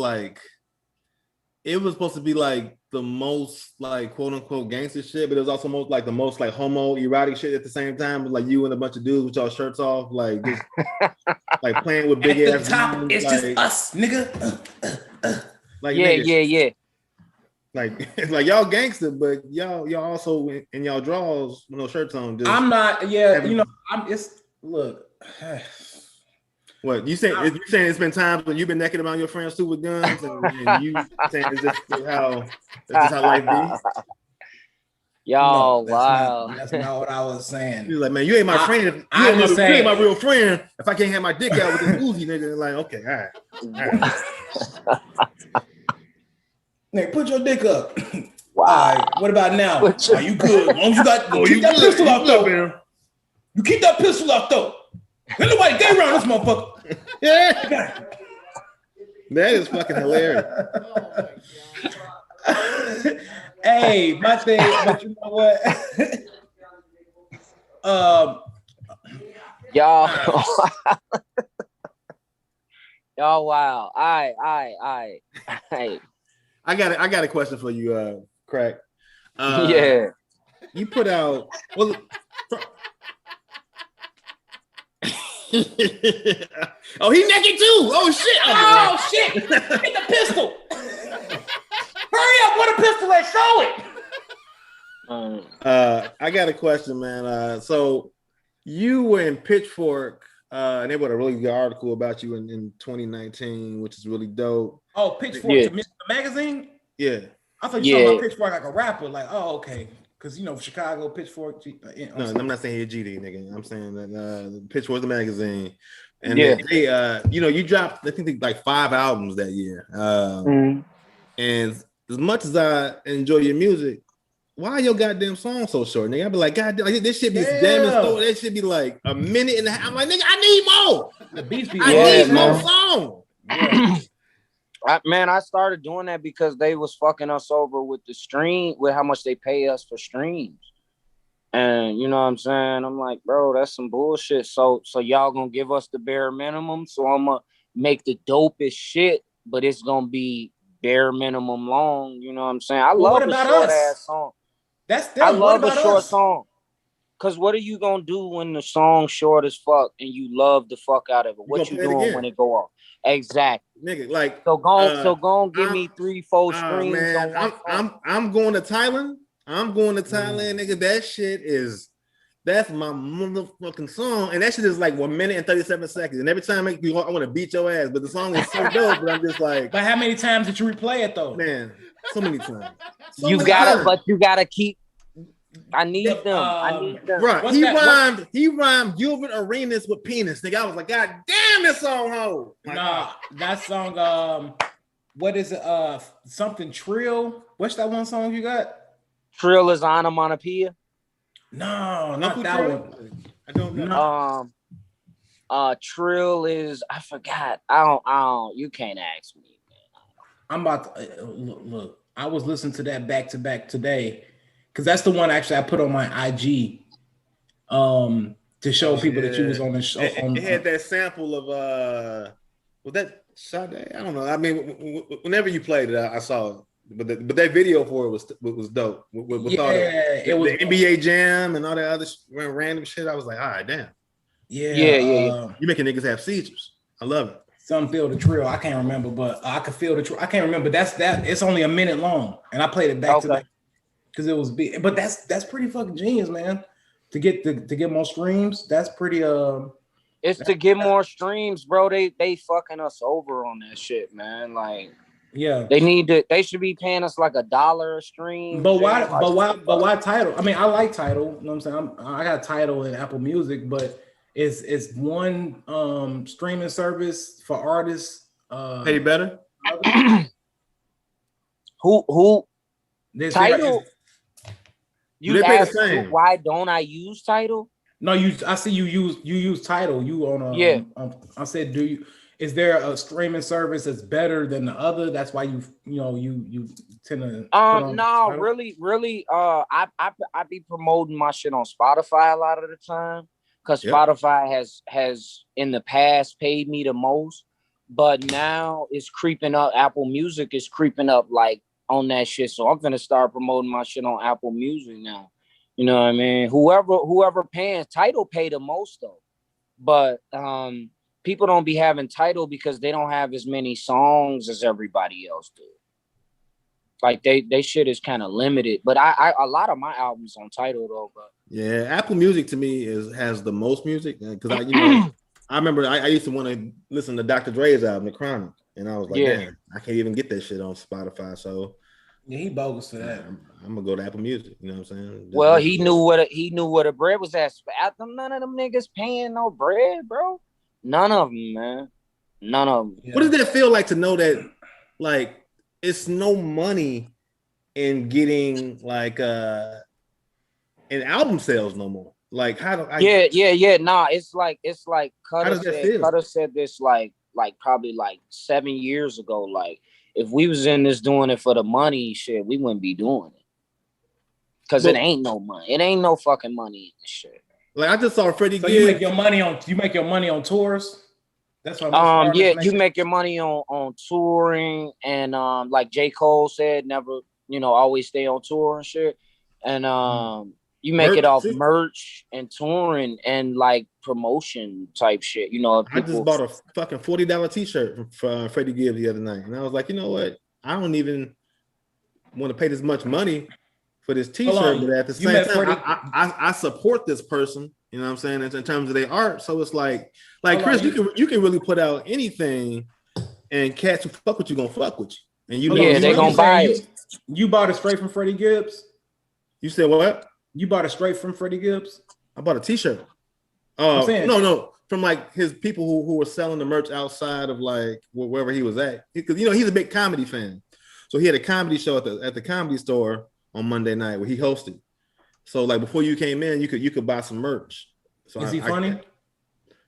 B: supposed to be like the most like quote unquote gangster shit, but it was also the most like homo erotic shit at the same time. It was like you and a bunch of dudes with y'all shirts off, like just like playing with big
A: at
B: ass
A: the top.
B: dudes,
A: It's just us, nigga.
B: Like
C: yeah,
B: niggas.
C: yeah.
B: Like like y'all gangster, but y'all also in y'all drawers with no shirts on. Just
A: I'm not. Yeah, look.
B: What you saying? You saying it's been times when you've been naked around your friends too with guns, and you saying it's just how life be?
C: Yo, wow.
A: That's not what I was saying.
B: He's like, man, you ain't my friend. You ain't my real friend. If I can't have my dick out with this Uzi, nigga, like, okay, all right.
A: Nigga, put your dick up.
C: Wow.
A: All right, what about now? Are you good? As long as you got keep that pistol out though. You keep that pistol out though. Ain't nobody gay around this motherfucker.
B: Yeah. That is fucking hilarious.
A: Hey, my thing, but you know what?
C: Y'all. Y'all, wow. All right.
B: I got a question for you, Crack.
C: Yeah.
B: You put out oh, he naked too. Oh shit.
A: Oh shit. Get the pistol. Hurry up with a pistol and show it.
B: I got a question, man. So you were in Pitchfork, and they wrote a really good article about you in 2019, which is really dope.
A: Oh, Pitchfork, the magazine?
B: Yeah.
A: I thought you were talking about Pitchfork like a rapper. Like, oh, okay. Because, Chicago, Pitchfork.
B: No, I'm not saying you're GD, nigga. I'm saying that Pitchfork the magazine. And they you dropped, I think, like 5 albums that year. And as much as I enjoy your music, why your goddamn song so short, nigga? I be like, God, like, this shit be damn slow. That should be like a minute and a half. I'm like, nigga, I need more.
A: The beats be
B: I need more song. Yeah.
C: I started doing that because they was fucking us over with the stream, with how much they pay us for streams. And you know what I'm saying? I'm like, bro, that's some bullshit. So y'all gonna give us the bare minimum. So I'm gonna make the dopest shit, but it's gonna be bare minimum long. You know what I'm saying? I love a short ass song. I love a short song. Cause what are you gonna do when the song's short as fuck and you love the fuck out of it? What you doing when it go off? Exactly,
B: nigga. Like
C: so go give me 3-4 streams.
B: Man, I'm going to Thailand. Nigga. That's my motherfucking song, and that shit is like 1 minute and 37 seconds. And every time I want to beat your ass, but the song is so dope. But I'm just like,
A: but how many times did you replay it though?
B: Man, so many times.
C: You gotta keep. I need them.
B: Bro, he rhymed Gilbert Arenas with penis. Nigga, I was like, God damn, this song hoe.
A: That song, what is it? Something Trill. What's that one song you got?
C: Trill is onomatopoeia.
A: No, not that one.
B: I don't know.
A: Trill is, I forgot. I don't. You can't ask me, man. I'm about to look. I was listening to that back to back today. Because that's the one actually I put on my IG to show people that you was on the show.
B: It had that sample of was that Sade? I don't know. I mean, whenever you played it, I saw it. But that video for it was dope. With all it was the NBA Jam and all that other random shit. I was like, all right, damn.
A: Yeah.
B: You making niggas have seizures. I love it.
A: Some feel the trill. I can't remember, but I could feel the trill. I can't remember. That's it's only a minute long, and I played it back to back. Because it was big, but that's pretty fucking genius, man. To get more streams, that's pretty.
C: It's to get more streams, bro. They fucking us over on that shit, man. Like
A: Yeah.
C: They should be paying us like $1 a stream.
A: But
C: shit.
A: why?
C: Like,
A: But why title? I mean, I like title. You know what I'm saying? I got title in Apple Music, but it's one streaming service for artists.
B: Pay better.
C: who
A: This
C: title?
B: Do
C: You
B: they pay the
C: asked
B: same?
C: why don't I use title?
A: No, I see you use title. You on a
C: Yeah.
A: I said, do you? Is there a streaming service that's better than the other? That's why you tend to. put on
C: No,
A: Tidal?
C: really. I be promoting my shit on Spotify a lot of the time because
B: Yep.
C: Spotify has in the past paid me the most, but now it's creeping up. Apple Music is creeping up like on that shit. So I'm gonna start promoting my shit on Apple Music now. You know what I mean? Whoever paying title pay the most though, but people don't be having title because they don't have as many songs as everybody else do. Like they shit is kind of limited, but I a lot of my albums on title though. But
B: Yeah, Apple Music to me has the most music because I remember I used to want to listen to Dr. Dre's album, The Chronic, and I was like,
C: Yeah.
B: damn, I can't even get that shit on Spotify. So
A: Yeah, he bogus for that.
B: I'm gonna go to Apple Music. You know what I'm saying?
C: well, he knew where the bread was at. None of them niggas paying no bread, bro. None of them, man. None of them.
A: Yeah.
B: What does that feel like to know that, like, it's no money in getting like in album sales no more? Like, how do I?
C: Yeah. Nah, it's like
B: How does that feel?
C: Cutter said this like probably like 7 years ago. Like, if we was in this doing it for the money, shit, we wouldn't be doing it. Cause it ain't no money. It ain't no fucking money in this shit.
B: Like, I just saw Freddie
A: So
B: Gibbs.
A: you make your money on tours. That's what
C: Yeah, you make your money on touring and like J. Cole said, never, always stay on tour and shit. And you make
B: Merch,
C: it off
B: too.
C: merch and touring and like promotion type shit. If
B: I just bought a fucking $40 t-shirt from Freddie Gibbs the other night, and I was like, you know what? I don't even want to pay this much money for this t-shirt, but at the
A: You
B: same
A: met
B: time,
A: Freddie-
B: I support this person. You know what I'm saying? In terms of their art, so it's like
A: Hold
B: Chris,
A: on,
B: you can really put out anything, and cats who fuck with you gonna fuck with you, and you
A: Hold
B: know
A: on,
C: Yeah, they
A: you
C: gonna
A: saying
C: buy it.
A: You bought it straight from Freddie Gibbs.
B: You said what?
A: You bought it straight from Freddie Gibbs.
B: I bought a t-shirt.
A: I'm saying-
B: No, from like his people who were selling the merch outside of like wherever he was at, because he's a big comedy fan, so he had a comedy show at the Comedy Store on Monday night where he hosted. So like before you came in, you could buy some merch. So
A: Is he funny?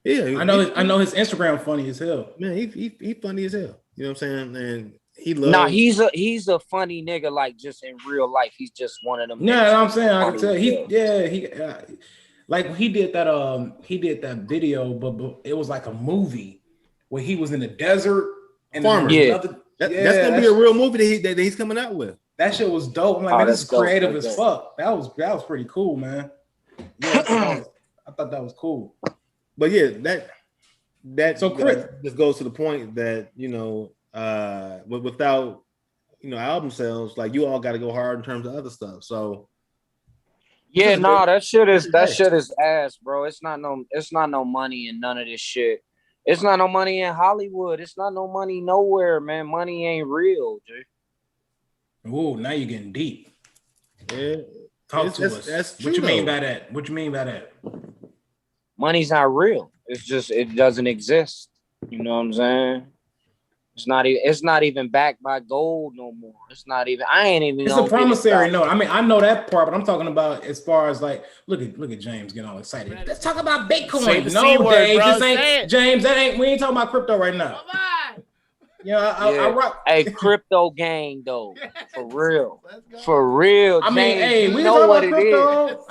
B: Yeah,
A: I know his Instagram funny as hell.
B: Man, he funny as hell. You know what I'm saying? And he loves.
C: Nah, he's a funny nigga, like just in real life. He's just one of them.
A: Yeah,
C: niggas
A: I'm saying I can
C: funny
A: tell.
C: as hell.
A: He like he did that video, but it was like a movie where he was in the desert and
B: Farmer.
C: Yeah.
B: That's gonna be a real movie that he's coming out with.
A: That shit was dope. I'm like,
C: Oh,
A: man, this
C: that's
A: is creative
C: dope.
A: as fuck. That was pretty cool, man. Yeah, I thought that was cool.
B: But yeah, that
A: So, Chris-
B: just goes to the point that without album sales, like you all got to go hard in terms of other stuff. So
C: Yeah, nah, that shit is
B: Yeah.
C: ass, bro. It's not no money in none of this shit. It's not no money in Hollywood. It's not no money nowhere, man. Money ain't real, dude.
A: Ooh, now you're getting deep.
B: yeah,
A: Talk to
B: that's-
A: us.
B: that's
A: What you
B: true,
A: mean
B: though.
A: by that? What you mean by that?
C: Money's not real. It's just it doesn't exist. You know what I'm saying? It's not even backed by gold no more. It's not even. I ain't even.
A: It's
C: gonna
A: a
C: get it
A: promissory
C: back.
A: note. I mean, I know that part, but I'm talking about as far as like, look at James getting all excited. Let's talk about Bitcoin.
D: Say the C
A: No,
D: word,
A: Dave,
D: bro.
A: this ain't
D: Say it.
A: James. That ain't. We ain't talking about crypto right now.
D: Come on.
A: Yeah, I
C: Yeah.
A: rock.
C: Hey, crypto gang though, for real,
D: Let's go.
C: for real.
A: I mean,
C: James,
A: hey,
C: you
A: we
C: know
A: talk
C: what
A: about
C: it is.
A: crypto.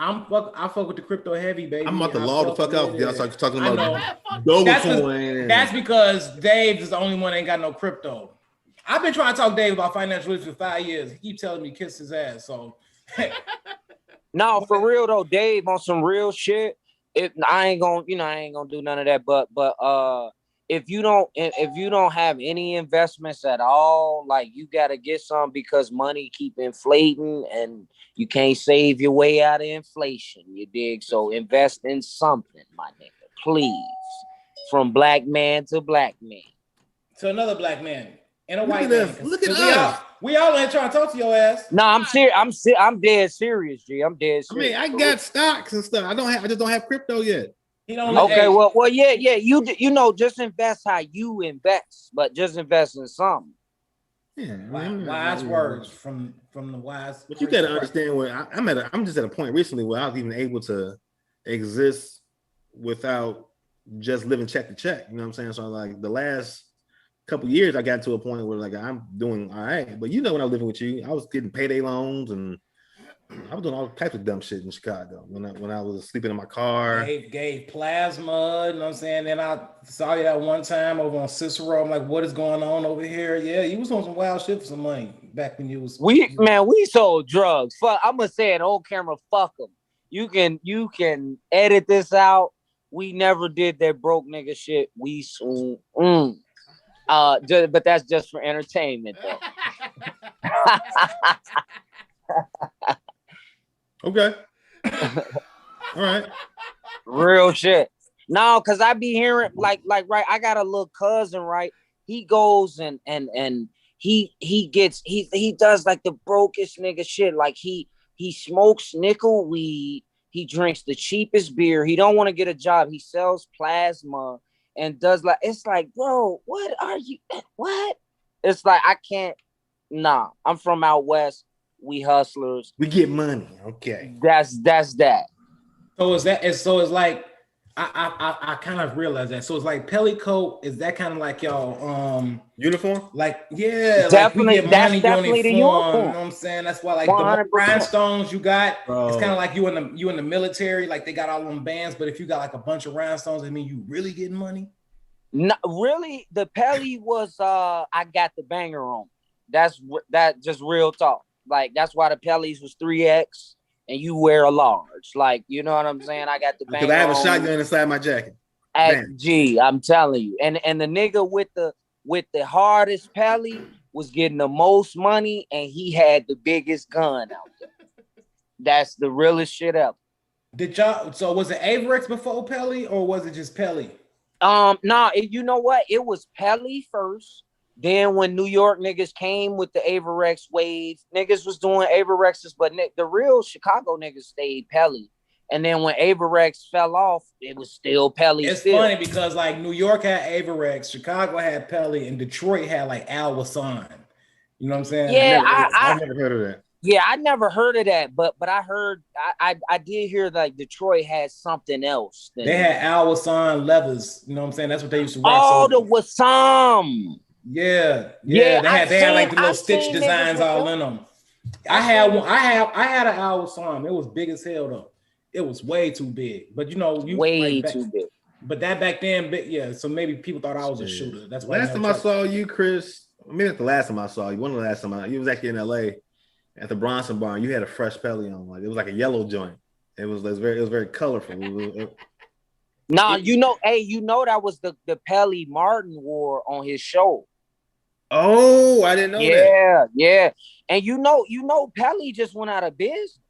A: I fuck with the crypto heavy, baby.
B: I'm about to
A: I
B: log the
A: fuck
B: fuck out.
A: with
B: Y'all
A: it.
B: start talking
A: I know.
B: about Dogecoin.
A: That's because Dave is the only one that ain't got no crypto. I've been trying to talk to Dave about financial literacy for 5 years. He keeps telling me kiss his ass. So
C: No, for real though, Dave, on some real shit. I ain't gonna do none of that. But if you don't have any investments at all, like you gotta get some because money keep inflating and you can't save your way out of inflation. You dig? So invest in something, my nigga, please. From black man to black man.
A: to another black man and a
B: Look
A: white
B: at
A: man.
B: us. Look at
A: we
B: us.
A: we all ain't trying to talk to your ass.
C: No, I'm serious. I'm dead serious, G. I'm dead
B: I mean,
C: serious.
B: I got stocks and stuff. I just don't have crypto yet.
A: He don't.
C: Okay,
A: hey,
C: well, yeah. You know, just invest how you invest, but just invest in something.
B: Yeah,
A: wise words from the wise.
B: But you got to understand where I'm just at a point recently where I was even able to exist without just living check to check. You know what I'm saying? So like the last couple of years, I got to a point where like I'm doing all right. But you know, when I was living with you, I was getting payday loans and I was doing all types of dumb shit in Chicago when I was sleeping in my car.
A: Gave plasma, you know what I'm saying? Then I saw you that one time over on Cicero. I'm like, what is going on over here? Yeah, you was on some wild shit for some money back when you was.
C: We sold drugs. Fuck, I'm gonna say it on camera. Fuck them. You can edit this out. We never did that broke nigga shit. We soon. But that's just for entertainment, though.
B: Okay. All right.
C: Real shit. No, cause I be hearing like right. I got a little cousin, right? He goes and he does like the brokest nigga shit. Like he smokes nickel weed. He drinks the cheapest beer. He don't want to get a job. He sells plasma and does like it's like, bro, what are you? What? It's like I can't. Nah, I'm from out west. We hustlers.
B: We get money. Okay.
C: That's that.
A: So it's like I kind of realized that. So it's like Pellicoat, is that kind of like y'all
B: uniform?
A: Like, yeah,
C: definitely.
A: Like we get
C: That's
A: money
C: definitely the
A: uniform.
C: uniform.
A: You know what I'm saying? That's why like
C: 100%.
A: the rhinestones you got,
B: Bro.
A: it's kind of like you in the military, like they got all them bands, but if you got like a bunch of rhinestones, I mean you really getting money.
C: No, really, the Pelly was I got the banger on. That's just real talk. Like that's why the Pellies was 3X and you wear a large. Like, you know what I'm saying? I got the banger.
B: Because I have a
C: on.
B: shotgun inside my jacket.
C: Gee, I'm telling you. And the nigga with the hardest Pelly was getting the most money and he had the biggest gun out there. That's the realest shit ever.
A: So was it Averex before Pelly or was it just Pelly?
C: No, you know what? It was Pelly first. Then when New York niggas came with the Averex wave, niggas was doing Averexes, but the real Chicago niggas stayed Pelly. And then when Averex fell off, it was still Pelly.
A: It's funny because like New York had Averex, Chicago had Pelly, and Detroit had like Al Wasson. You know what I'm saying?
C: Yeah,
B: I never heard of that.
C: Yeah, I never heard of that, but I heard I did hear like Detroit had something else.
A: They had Al Wasson leathers. You know what I'm saying? That's what they used to rock.
C: Oh, the Wasson.
A: Yeah. They had like the little stitch designs all in them. I had an Al Wasson. It was big as hell though. It was way too big. But you know,
C: too big.
A: But that back then, yeah. So maybe people thought I was a shooter. That's why.
B: Last time I saw you, Chris. I mean, not the last time I saw you. One of the last time you was actually in LA at the Bronson Barn. You had a fresh Pelly on. Like it was like a yellow joint. It was very colorful.
C: Nah, you know that was the Pelly Martin wore on his show.
B: Oh, I didn't know that.
C: Yeah. And you know Pelly just went out of business.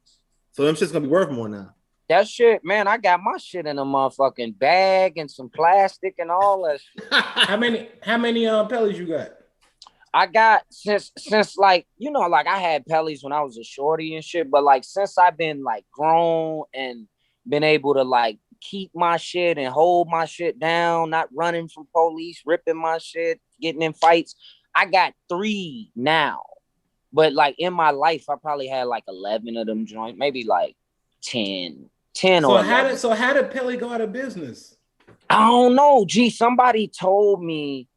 B: So them shit's gonna be worth more now.
C: That shit, man, I got my shit in a motherfucking bag and some plastic and all that shit.
A: How many Pellies you got?
C: I got since like, you know, like I had Pellies when I was a shorty and shit, but like since I've been like grown and been able to like keep my shit and hold my shit down, not running from police, ripping my shit, getting in fights, I got 3 now. But like in my life, I probably had like 11 of them joints, maybe like 10 or 11.
A: How did Pelly go out of business?
C: I don't know. Gee, somebody told me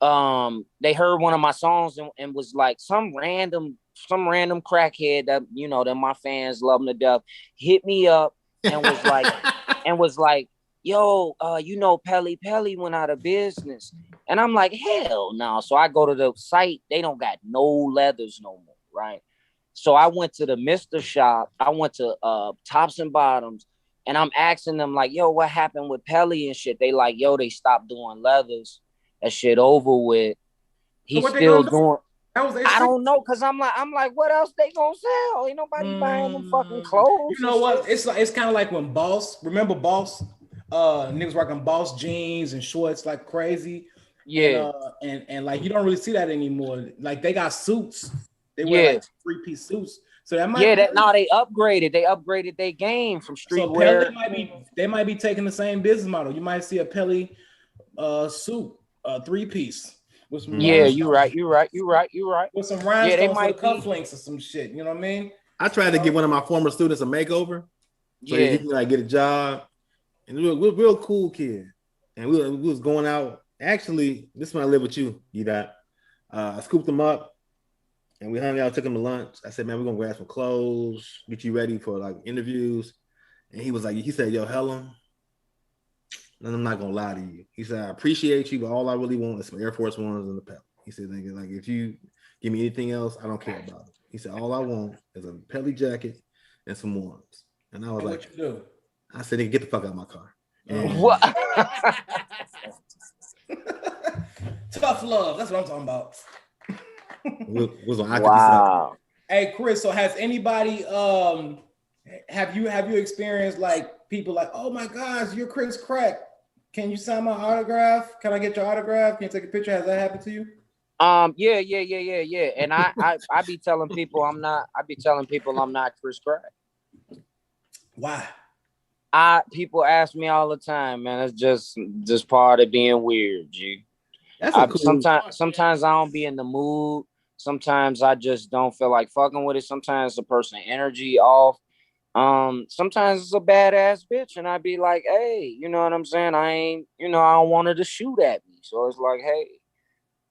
C: they heard one of my songs and was like some random crackhead that, you know, that my fans love him to death, hit me up and was like, yo, you know, Pelly went out of business. And I'm like, hell no. So I go to the site. They don't got no leathers no more, right? So I went to the Mr. shop. I went to Tops and Bottoms. And I'm asking them like, yo, what happened with Pelly and shit? They like, yo, they stopped doing leathers. That shit over with. He's so still doing. I don't know, cause I'm like, what else they gonna sell? Ain't nobody buying them fucking clothes.
A: You know what? It's kind of like when Boss. Remember Boss? Niggas rocking Boss jeans and shorts like crazy.
C: Yeah,
A: and like you don't really see that anymore. Like they got suits. They wear like 3-piece suits. So that might
C: that now they upgraded. They upgraded their game from
A: so
C: streetwear.
A: They might be taking the same business model. You might see a Pelly suit, 3-piece with some
C: Yeah,
A: rhinestones.
C: you're right.
A: With some
C: Yeah,
A: rhinestones
C: they
A: for the
C: might be.
A: cufflinks or some shit. You know what I mean?
B: I tried to give one of my former students a makeover, so
C: Yeah,
B: he can like get a job. And he was a real cool kid. And we was going out. Actually, this is when I live with you, Dot. I scooped him up and we hung out, took him to lunch. I said, man, we're gonna grab some clothes, get you ready for like interviews. And he was like, he said, yo, Helen, and I'm not gonna lie to you. He said, I appreciate you, but all I really want is some Air Force Ones and the Pell. He said, nigga, like if you give me anything else, I don't care about it. He said, all I want is a Pelly jacket and some ones. And I was
A: And
B: like,
A: what you do?
B: I said, nigga, get the fuck out of my car. And
C: what?
A: Tough love. That's what I'm talking about.
B: was on Octopus.
C: Wow.
A: Hey Chris, so has anybody have you experienced like people like, oh my gosh, you're Chris Crack. Can you sign my autograph? Can I get your autograph? Can you take a picture? Has that happened to you?
C: Yeah. And I be telling people I'm not Chris Crack.
A: Why?
C: People ask me all the time, man. It's just part of being weird, G.
B: That's a cool.
C: Sometimes I don't be in the mood. Sometimes I just don't feel like fucking with it. Sometimes the person energy off. Sometimes it's a badass bitch, and I be like, hey, you know what I'm saying? I don't want her to shoot at me. So it's like, hey,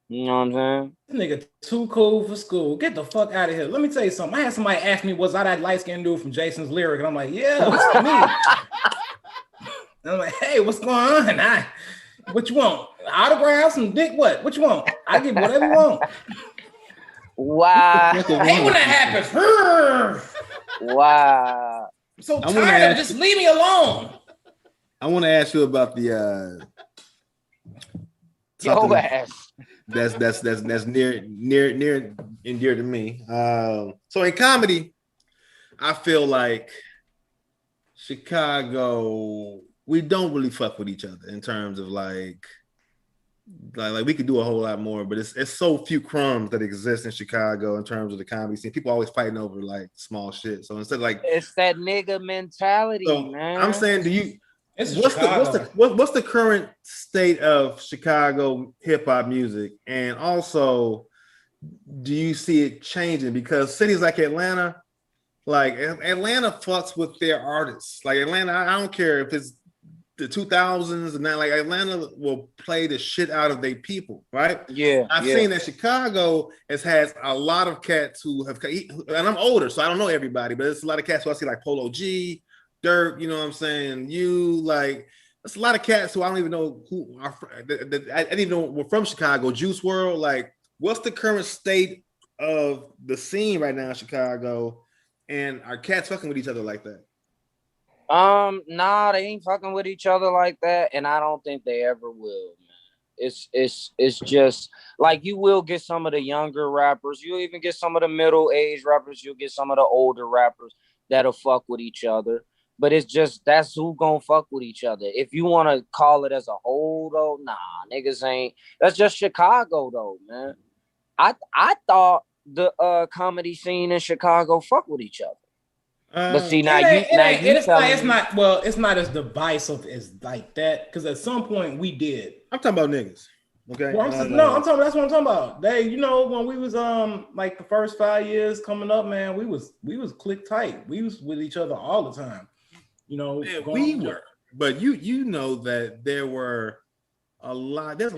C: you know what I'm saying?
A: This nigga too cool for school. Get the fuck out of here. Let me tell you something. I had somebody ask me, was I that light-skinned dude from Jason's Lyric? And I'm like, yeah, it's me. And I'm like, hey, what's going on? What you want? Autographs and dick? What you want? I give whatever you want.
C: Wow.
A: I hate when that happens.
C: Wow.
A: I'm so tired of just leave me alone.
B: I want to ask you about the
C: Yo ass.
B: that's near and dear to me. So in comedy, I feel like Chicago, we don't really fuck with each other in terms of like we could do a whole lot more, but it's so few crumbs that exist in Chicago in terms of the comedy scene. People always fighting over like small shit. So instead of like
C: it's that nigga mentality, man.
B: I'm saying, what's the current state of Chicago hip hop music, and also do you see it changing? Because cities like Atlanta fucks with their artists. Like Atlanta, I don't care if it's the 2000s and now, like Atlanta will play the shit out of their people, right?
C: Yeah.
B: I've seen that Chicago has a lot of cats who have, and I'm older, so I don't know everybody, but it's a lot of cats who I see like Polo G, Dirk, you know what I'm saying? There's a lot of cats who I don't even know who are. I didn't even know were from Chicago. Juice World, like, what's the current state of the scene right now in Chicago? And are cats fucking with each other like that?
C: Nah, they ain't fucking with each other like that, and I don't think they ever will, man. It's just like you will get some of the younger rappers, you'll even get some of the middle-aged rappers, you'll get some of the older rappers that'll fuck with each other. But it's just that's who gonna fuck with each other. If you want to call it as a whole, though, nah, niggas ain't. That's just Chicago, though, man. I thought the comedy scene in Chicago fuck with each other. But see,
A: it's not as divisive as like that, because at some point we did.
B: I'm talking about niggas. Okay.
A: Well, that's what I'm talking about. They, when we was like the first 5 years coming up, man, we was click tight. We was with each other all the time.
B: Man, we were. But you know that there were a lot. It's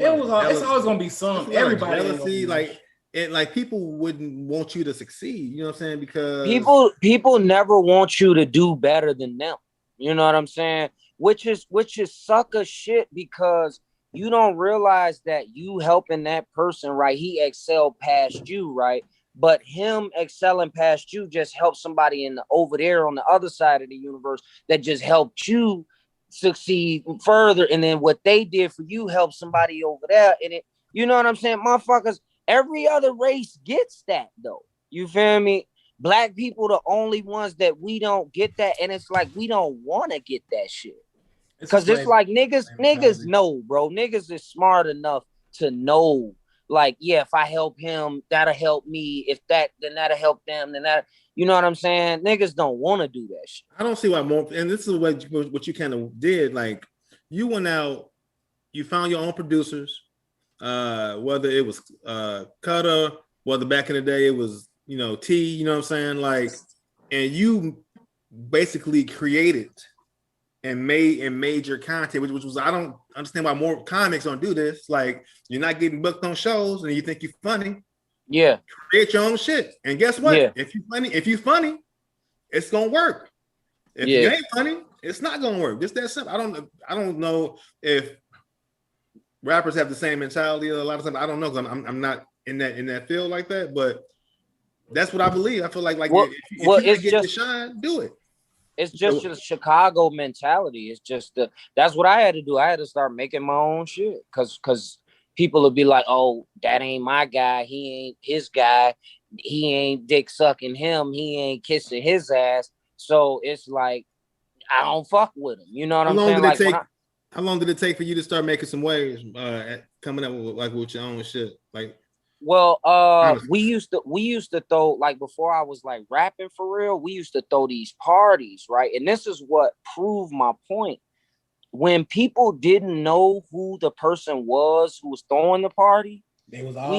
A: always gonna be some. Everybody
B: jealousy, like people wouldn't want you to succeed. You know what I'm saying? Because
C: people never want you to do better than them. You know what I'm saying? Which is sucker shit, because you don't realize that you helping that person, right? He excelled past you, right? But him excelling past you just helped somebody over there on the other side of the universe that just helped you succeed further. And then what they did for you helped somebody over there. And it, you know what I'm saying? Motherfuckers, every other race gets that, though. You feel me? Black people, the only ones that we don't get that. And it's like, we don't want to get that shit. Because it's like niggas know, bro. Niggas is smart enough to know, like, yeah, if I help him, that'll help me. If that, then that'll help them. Then that, you know what I'm saying? Niggas don't want to do that shit.
B: I don't see why more. And this is what you kind of did. Like, you went out, you found your own producers, whether it was Cutter, whether back in the day it was, you know, T, you know what I'm saying? Like, and you basically created and made your content, which was, I don't understand why more comics don't do this. Like, you're not getting booked on shows and you think you're funny.
C: Yeah.
B: Create your own shit. And guess what?
C: Yeah.
B: If you're funny, it's gonna work. If you ain't funny, it's not gonna work. Just that simple. I don't know if rappers have the same mentality a lot of times. I don't know, because I'm not in that field like that, but that's what I believe. I feel like if you get to shine, do it.
C: It's just a Chicago mentality. It's just that's what I had to do. I had to start making my own shit, because people would be like, "Oh, that ain't my guy. He ain't his guy. He ain't dick sucking him. He ain't kissing his ass." So it's like, I don't fuck with him. You know what I'm saying? Like,
B: how long did it take for you to start making some waves, coming up with your own shit? Like,
C: well, we used to throw, like, before I was like rapping for real, we used to throw these parties, right? And this is what proved my point. When people didn't know who the person was who was throwing the party,
A: they was all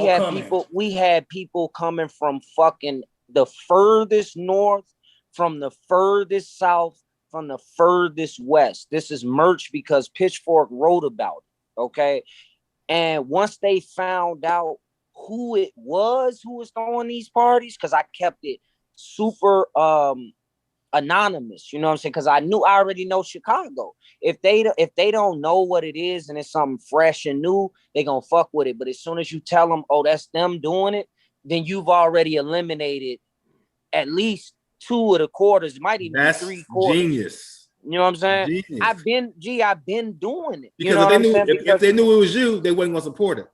C: we had people coming from fucking the furthest north, from the furthest south, from the furthest west. This is merch because Pitchfork wrote about it, okay? And once they found out who it was who was throwing these parties, because I kept it super anonymous, you know what I'm saying? Because I already know Chicago. If they don't know what it is and it's something fresh and new, they gonna fuck with it. But as soon as you tell them, oh, that's them doing it, then you've already eliminated at least 2 of the quarters. It might even be 3 quarters.
B: Genius.
C: You know what I'm saying?
B: Genius.
C: I've been doing it.
B: Because
C: you know
B: if they knew it was you, they wasn't gonna support it.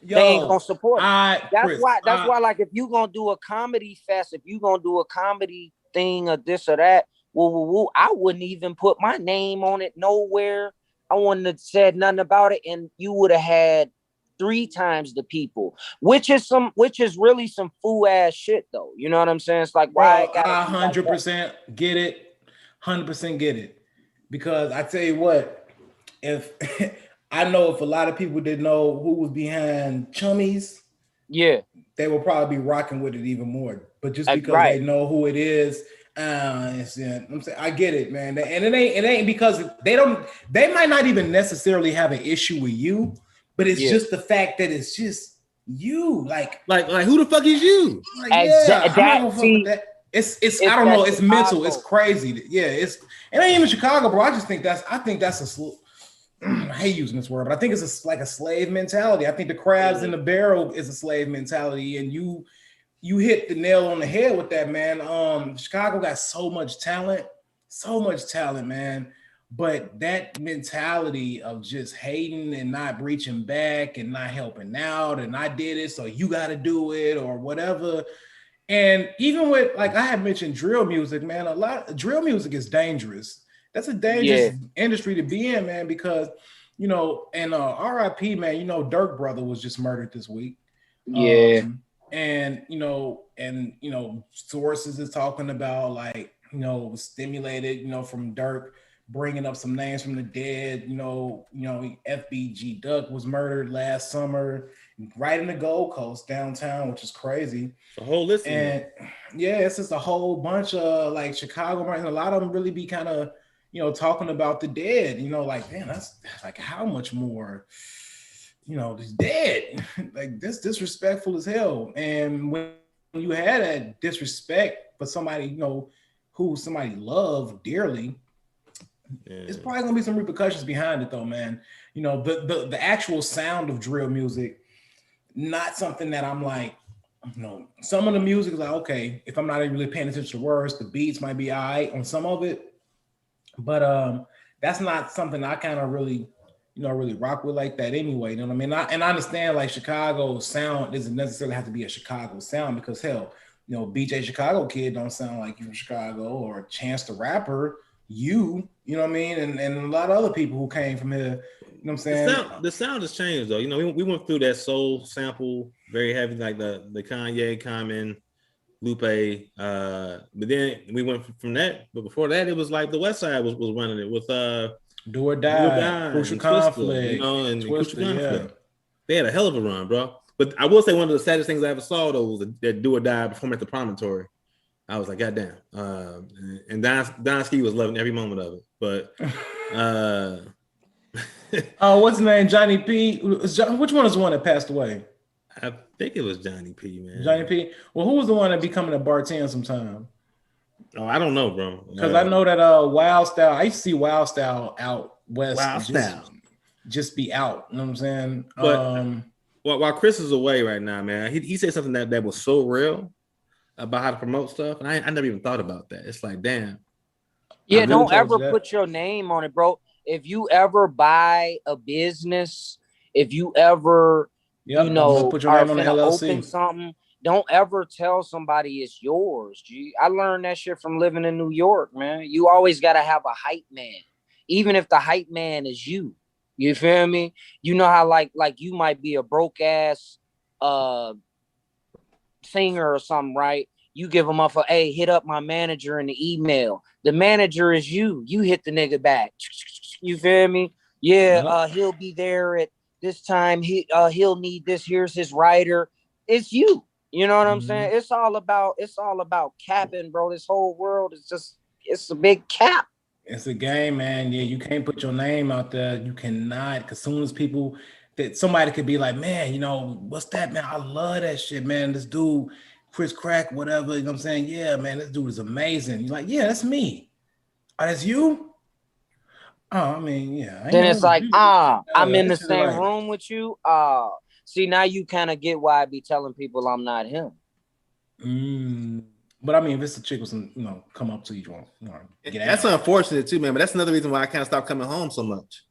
C: They ain't gonna support it.
A: That's
C: why, like, if you gonna do a comedy fest, if you gonna do a comedy thing or this or that, I wouldn't even put my name on it nowhere. I wouldn't have said nothing about it, and you would have had 3 times the people, which is really some fool ass shit, though. You know what I'm saying? It's like, why?
A: I 100% get it, 100% get it, because I tell you what, if I know if a lot of people didn't know who was behind Chummies,
C: yeah,
A: they will probably be rocking with it even more. But just because they know who it is, I'm saying, I get it, man. And it ain't because they might not even necessarily have an issue with you, but it's just the fact that it's just you. Like
B: who the fuck is you?
A: Like, I'm not gonna fuck with that. It's I don't know. It's Chicago. Mental. It's crazy. Yeah, it ain't even Chicago, bro. I think that's I hate using this word, but I think it's like a slave mentality. I think the crabs in the barrel is a slave mentality, and you hit the nail on the head with that, man. Chicago got so much talent, man. But that mentality of just hating and not reaching back and not helping out, and I did it, so you got to do it or whatever. And even with, like I had mentioned, drill music, man. A lot of drill music is dangerous. That's a dangerous industry to be in, man, because, you know, and RIP, man, you know, Dirk brother was just murdered this week.
C: Yeah.
A: And sources is talking about, like, you know, stimulated, you know, from Dirk bringing up some names from the dead. You know, FBG Duck was murdered last summer right in the Gold Coast downtown, which is crazy.
B: The whole list.
A: And yeah, it's just a whole bunch of, like, Chicago, and a lot of them really be kind of, you know, talking about the dead, you know, like, man, that's like, how much more, you know, is dead. Like, this disrespectful as hell. And when you had that disrespect for somebody, you know, who somebody loved dearly, it's probably gonna be some repercussions behind it, though, man. You know, the actual sound of drill music, not something that I'm like, you know, some of the music is like, okay, if I'm not even really paying attention to the words, the beats might be all right on some of it. But that's not something I kind of really, you know, really rock with like that anyway. You know what I mean? I understand, like, Chicago sound doesn't necessarily have to be a Chicago sound, because hell, you know, BJ Chicago Kid don't sound like you from Chicago, or Chance the Rapper, you know what I mean? And a lot of other people who came from here You know what I'm saying?
B: The sound has changed though. You know, we went through that soul sample very heavy, like the Kanye, Common, Lupe. But then we went from that. But before that, it was like the West Side was running it with
A: Do or Die, Crucial
B: and
A: Conflict,
B: Twista, you know, and
A: Twista,
B: Crucial Conflict. They had a hell of a run, bro. But I will say one of the saddest things I ever saw though was that Do or Die performing at the Promontory. I was like, goddamn. And Don Ski was loving every moment of it. But
A: oh, what's his name? Johnny P. Which one is the one that passed away?
B: I think it was Johnny P, man.
A: Johnny P. Well, who was the one that be coming to bartend sometime?
B: Oh, I don't know, bro.
A: Because I know that Wild Style. I used to see Wild Style out west.
B: Wild Style
A: just be out. You know what I'm saying?
B: But while Chris is away right now, man, he said something that was so real about how to promote stuff, and I never even thought about that. It's like, damn.
C: Yeah, don't ever put your name on it, bro. If you ever buy a business, if you ever, you know,
A: put your
C: are
A: name on the
C: gonna
A: LLC.
C: open something, don't ever tell somebody it's yours. G. I learned that shit from living in New York, man. You always gotta have a hype man, even if the hype man is you. You feel me? You know how like you might be a broke ass singer or something, right? You give them up for, hey, hit up my manager in the email. The manager is you. You hit the nigga back. You feel me? Yeah, he'll be there at this time. He'll need this. Here's his writer. It's you. You know what I'm saying? It's all about capping, bro. This whole world is it's a big cap.
A: It's a game, man. Yeah, you can't put your name out there. You cannot, because soon as people that somebody could be like, man, you know, what's that, man? I love that shit, man. This dude, Chris Crack, whatever. You know what I'm saying? Yeah, man, this dude is amazing. You're like, yeah, that's me. Oh, that's you? Oh, I mean, yeah.
C: Then it's like, I'm in the same room with you. See, now you kind of get why I be telling people I'm not him.
A: But I mean, if it's a chick with some, you know, come up to you,
B: that's unfortunate too, man. But that's another reason why I kind of stopped coming home so much.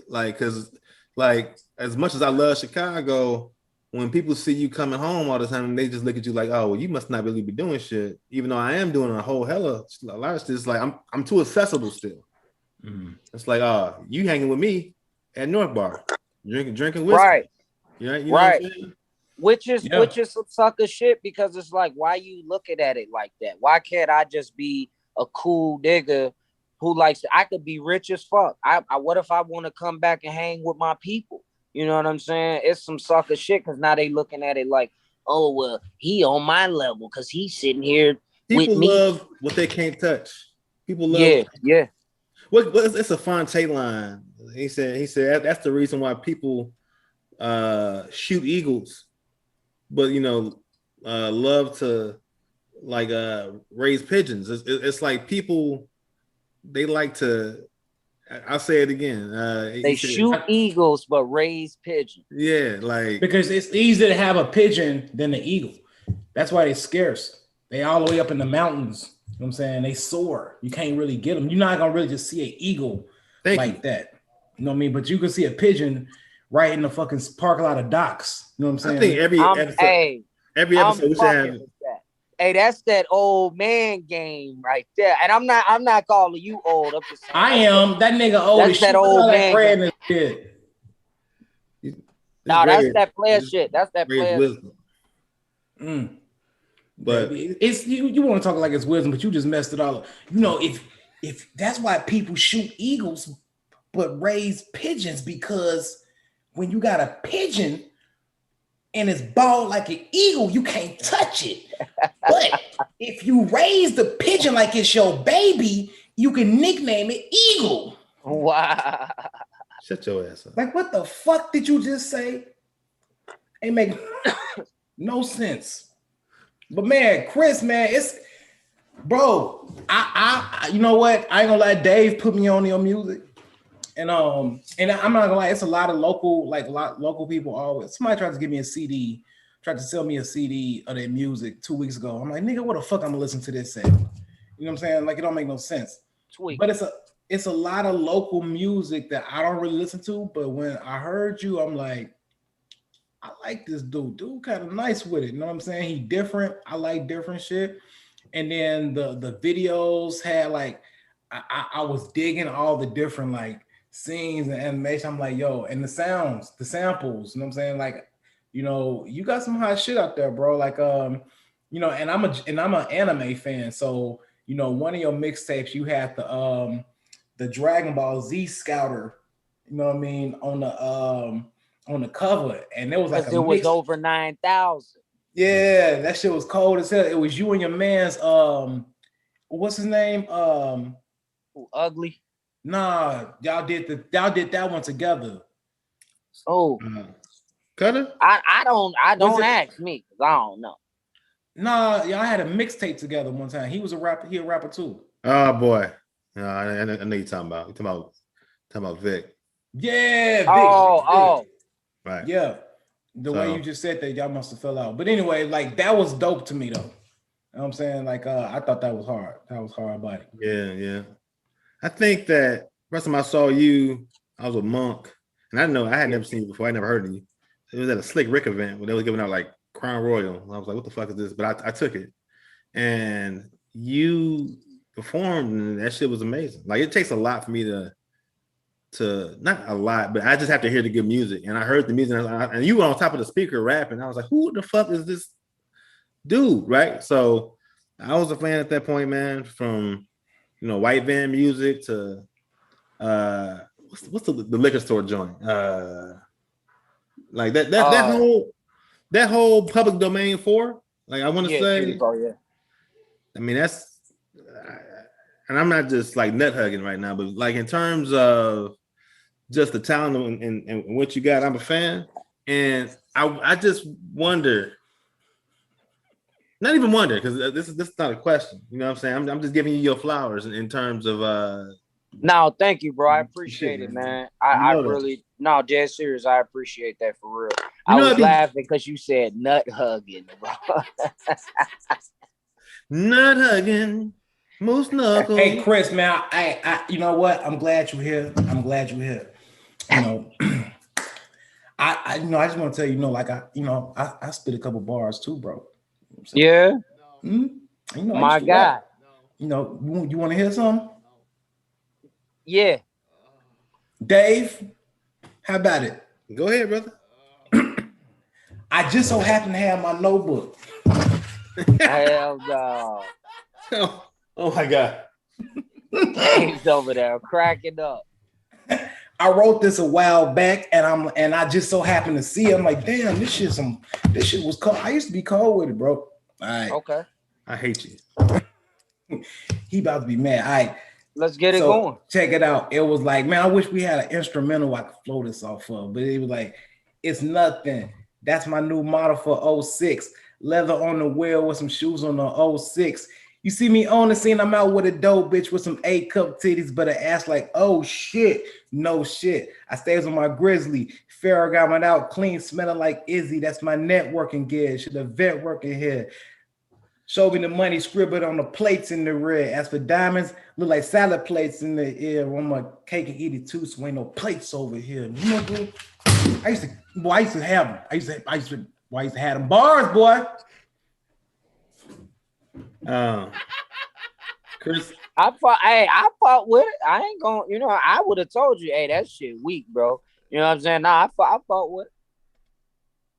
B: Like, cause like as much as I love Chicago, when people see you coming home all the time, they just look at you like, oh, well, you must not really be doing shit. Even though I am doing a whole hella lot of shit. It's like I'm too accessible still. It's like, you hanging with me at North Bar, drinking whiskey, right? You know
C: right. What I'm saying? Which is some sucker shit, because it's like, why you looking at it like that? Why can't I just be a cool nigga who likes I could be rich as fuck. I what if I want to come back and hang with my people? You know what I'm saying? It's some sucker shit, because now they looking at it like, oh, well, he on my level because he's sitting here
B: people
C: with me.
B: People love what they can't touch. People love
C: yeah.
B: It's a Fonte line. He said that's the reason why people shoot eagles, but love to like raise pigeons. It's like people, they like to, I'll say it again.
C: They shoot eagles but raise pigeons.
B: Yeah, like
A: because it's easier to have a pigeon than an eagle. That's why they're scarce. They all the way up in the mountains. You know what I'm saying? They soar. You can't really get them. You're not gonna really just see an eagle that. You know what I mean? But you can see a pigeon right in the fucking parking lot of docks. You know what I'm saying?
B: I think every episode we should have.
C: Hey, that's that old man game right there. And I'm not calling you old. I'm just saying,
A: I am. That nigga old.
C: That's that old man.
A: That shit.
C: No, that's that player shit. That's that player
A: wisdom. But it's you want to talk like it's wisdom, but you just messed it all up. You know, if that's why people shoot eagles but raise pigeons, because when you got a pigeon and it's bald like an eagle, you can't touch it. But if you raise the pigeon like it's your baby, you can nickname it Eagle.
C: Wow.
B: Shut your ass up.
A: Like, what the fuck did you just say? Ain't make no sense. But man, Chris, man, it's bro. I you know what? I ain't gonna lie. Dave put me on your music, and I'm not gonna lie. It's a lot of local people always. Somebody tried to give me a CD, tried to sell me a CD of their music 2 weeks ago. I'm like, nigga, what the fuck? I'm gonna listen to this at? You know what I'm saying? Like, it don't make no sense.
C: Sweet.
A: But it's a lot of local music that I don't really listen to. But when I heard you, I'm like, I like this dude. Dude kind of nice with it. You know what I'm saying? He different. I like different shit. And then the videos had like, I was digging all the different like scenes and animation. I'm like, yo, and the sounds, the samples, you know what I'm saying? Like, you know, you got some hot shit out there, bro. Like, you know, and I'm an anime fan. So, you know, one of your mixtapes, you had the Dragon Ball Z Scouter, you know what I mean, on the cover. And there was like
C: Because it was over 9,000.
A: Yeah, that shit was cold as hell. It was you and your man's what's his name?
C: Ugly.
A: Nah, y'all did that one together.
C: Oh,
B: Cutter?
C: I don't
A: Was it-
C: ask me because I don't know.
A: Nah, y'all had a mixtape together one time. He was a rapper. He a rapper too.
B: Oh boy. No, I know you're talking about. You're talking about Vic.
A: Yeah. Vic,
C: Oh.
A: Vic.
B: Right.
A: Yeah. The way you just said that, y'all must have fell out. But anyway, like that was dope to me though. You know what I'm saying? Like I thought that was hard. That was hard body.
B: Yeah. I think that first time I saw you, I was with Monk, and I know I had never seen you before. I never heard of you. It was at a Slick Rick event where they were giving out like Crown Royal. I was like, what the fuck is this? But I took it, and you performed, and that shit was amazing. Like it takes a lot for me to not a lot, but I just have to hear the good music. And I heard the music, and you were on top of the speaker rapping. I was like, who the fuck is this dude? Right? So I was a fan at that point, man. From White Van Music to what's the liquor store joint? Like that whole Public Domain 4. Like I want to say, I mean that's, and I'm not just like nut hugging right now, but like in terms of just the talent and what you got, I'm a fan, and I just wonder. Not even wonder, because this is not a question. You know what I'm saying? I'm just giving you your flowers in terms of
C: No, thank you, bro. I appreciate it, man. I really dead serious. I appreciate that for real. I was laughing because you said nut hugging, bro.
B: Nut hugging, moose knuckle.
A: Hey Chris, man, I you know what? I'm glad you're here. You know, I just want to tell you, like I spit a couple bars too, bro.
C: Yeah.
A: Mm-hmm. You know,
C: my God.
A: You know, you want to hear something?
C: Yeah.
A: Dave, how about it?
B: Go ahead, brother.
A: I just so happen to have my notebook.
C: Hell no.
B: Oh my God.
C: Dave's over there cracking up.
A: I wrote this a while back, and I just so happened to see it. I'm like, damn, this shit was cold. I used to be cold with it, bro. All right.
C: Okay.
B: I hate you.
A: He about to be mad. All right.
C: Let's get it going.
A: Check it out. It was like, man, I wish we had an instrumental I could flow this off of, but it was like, it's nothing. That's my new model for 06. Leather on the wheel with some shoes on the 06. You see me on the scene, I'm out with a dope bitch with some A-cup titties, but an ass like, oh shit, no shit. I stays on my Grizzly. Pharaoh got my out clean, smelling like Izzy. That's my networking gear. Should have vet working here. Show me the money scribbled on the plates in the red. As for diamonds, look like salad plates in the air. One more cake and eat it too, so ain't no plates over here. You know, dude? I used to have them. I used to have them bars, boy.
B: Chris,
C: I fought with it. I ain't gonna, I would have told you, hey, that shit weak, bro. You know what I'm saying? Nah, I fought with it.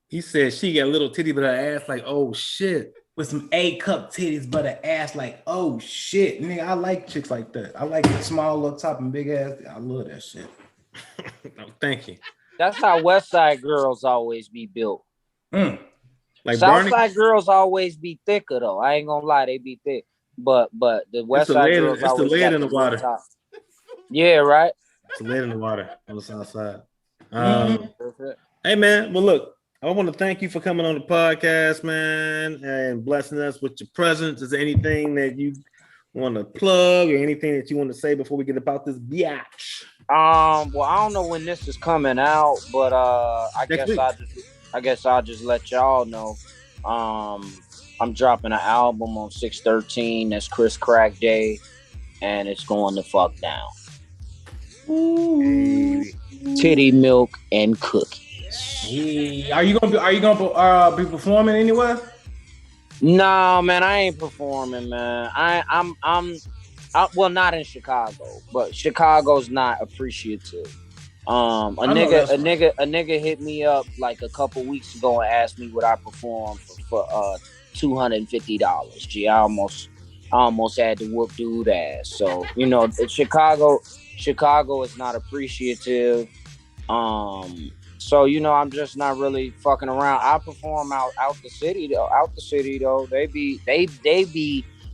B: He said she got a little titty, but her ass like, oh shit.
A: With some A-cup titties, but an ass like, oh shit. Nigga, I like chicks like that. I like the small little top and big ass. I love that shit.
B: No, thank you.
C: That's how West Side girls always be built.
B: Like
C: South Side girls always be thicker though. I ain't gonna lie, they be thick. But the West Side girls always
B: the lead
C: got
B: in the water.
C: Top. Yeah, right.
B: It's the lead in the water on the South Side. Hey man, well look, I want to thank you for coming on the podcast, man, and blessing us with your presence. Is there anything that you want to plug or anything that you want to say before we get about this biatch?
C: Well, I don't know when this is coming out, but I guess I'll just let y'all know. I'm dropping an album on 6/13. That's Chris Crack Day, and it's going the fuck down.
B: Ooh.
C: Titty milk and cookies.
A: Hey, are you gonna be performing anywhere?
C: No, man, I ain't performing, man. I'm Well, not in Chicago, but Chicago's not appreciative. A nigga hit me up like a couple weeks ago and asked me would I perform for $250. Gee, I almost had to whoop dude ass. So Chicago is not appreciative. So I'm just not really fucking around. I perform out the city though.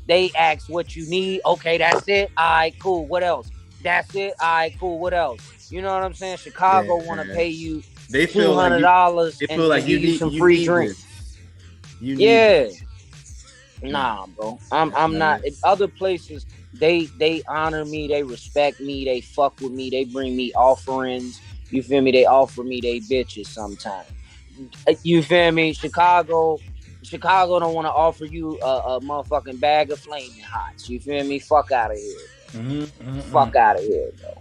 C: They ask what you need. Okay, that's it. All right, cool. What else? That's it. All right, cool. What else? You know what I'm saying? Chicago want to pay you $200 and give you some free drinks. Nah, bro. I'm not. Other places they honor me, they respect me, they fuck with me, they bring me offerings. You feel me? They offer me they bitches sometimes. You feel me? Chicago don't want to offer you a motherfucking bag of Flaming Hots. You feel me? Fuck out of here. Fuck out of here, bro.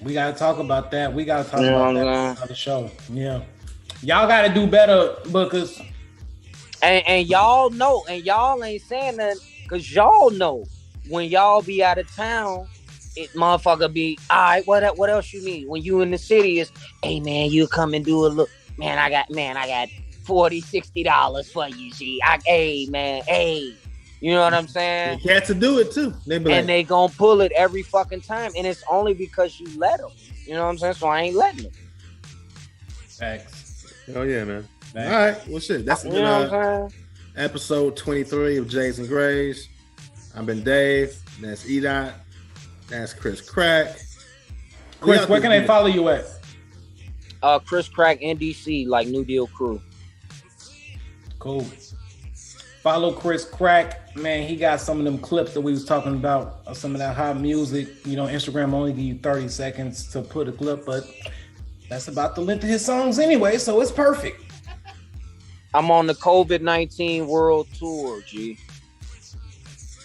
A: We gotta talk about that. We gotta talk about that on the show. Yeah, y'all gotta do better because
C: and y'all know, and y'all ain't saying nothing because y'all know when y'all be out of town, it motherfucker be all right. What else you need when you in the city? Is hey man, you come and do a look. Man, I got $40-$60 for you. G. Hey man, hey. You know what I'm saying?
B: The cats to do it too.
C: They gonna pull it every fucking time, and it's only because you let them. You know what I'm saying? So I ain't letting them.
A: Facts.
B: Oh yeah, man. Facts. All right. Well, shit. That's been episode 23 of Jays and Grays. I've been Dave. That's E-Dot. That's Chris Crack.
A: Chris, where can they follow you at?
C: Chris Crack NDC, like New Deal Crew.
A: Cool. Follow Chris Crack, man. He got some of them clips that we was talking about, some of that hot music. Instagram only give you 30 seconds to put a clip, but that's about the length of his songs anyway, so it's perfect.
C: I'm on the COVID-19 World Tour, G.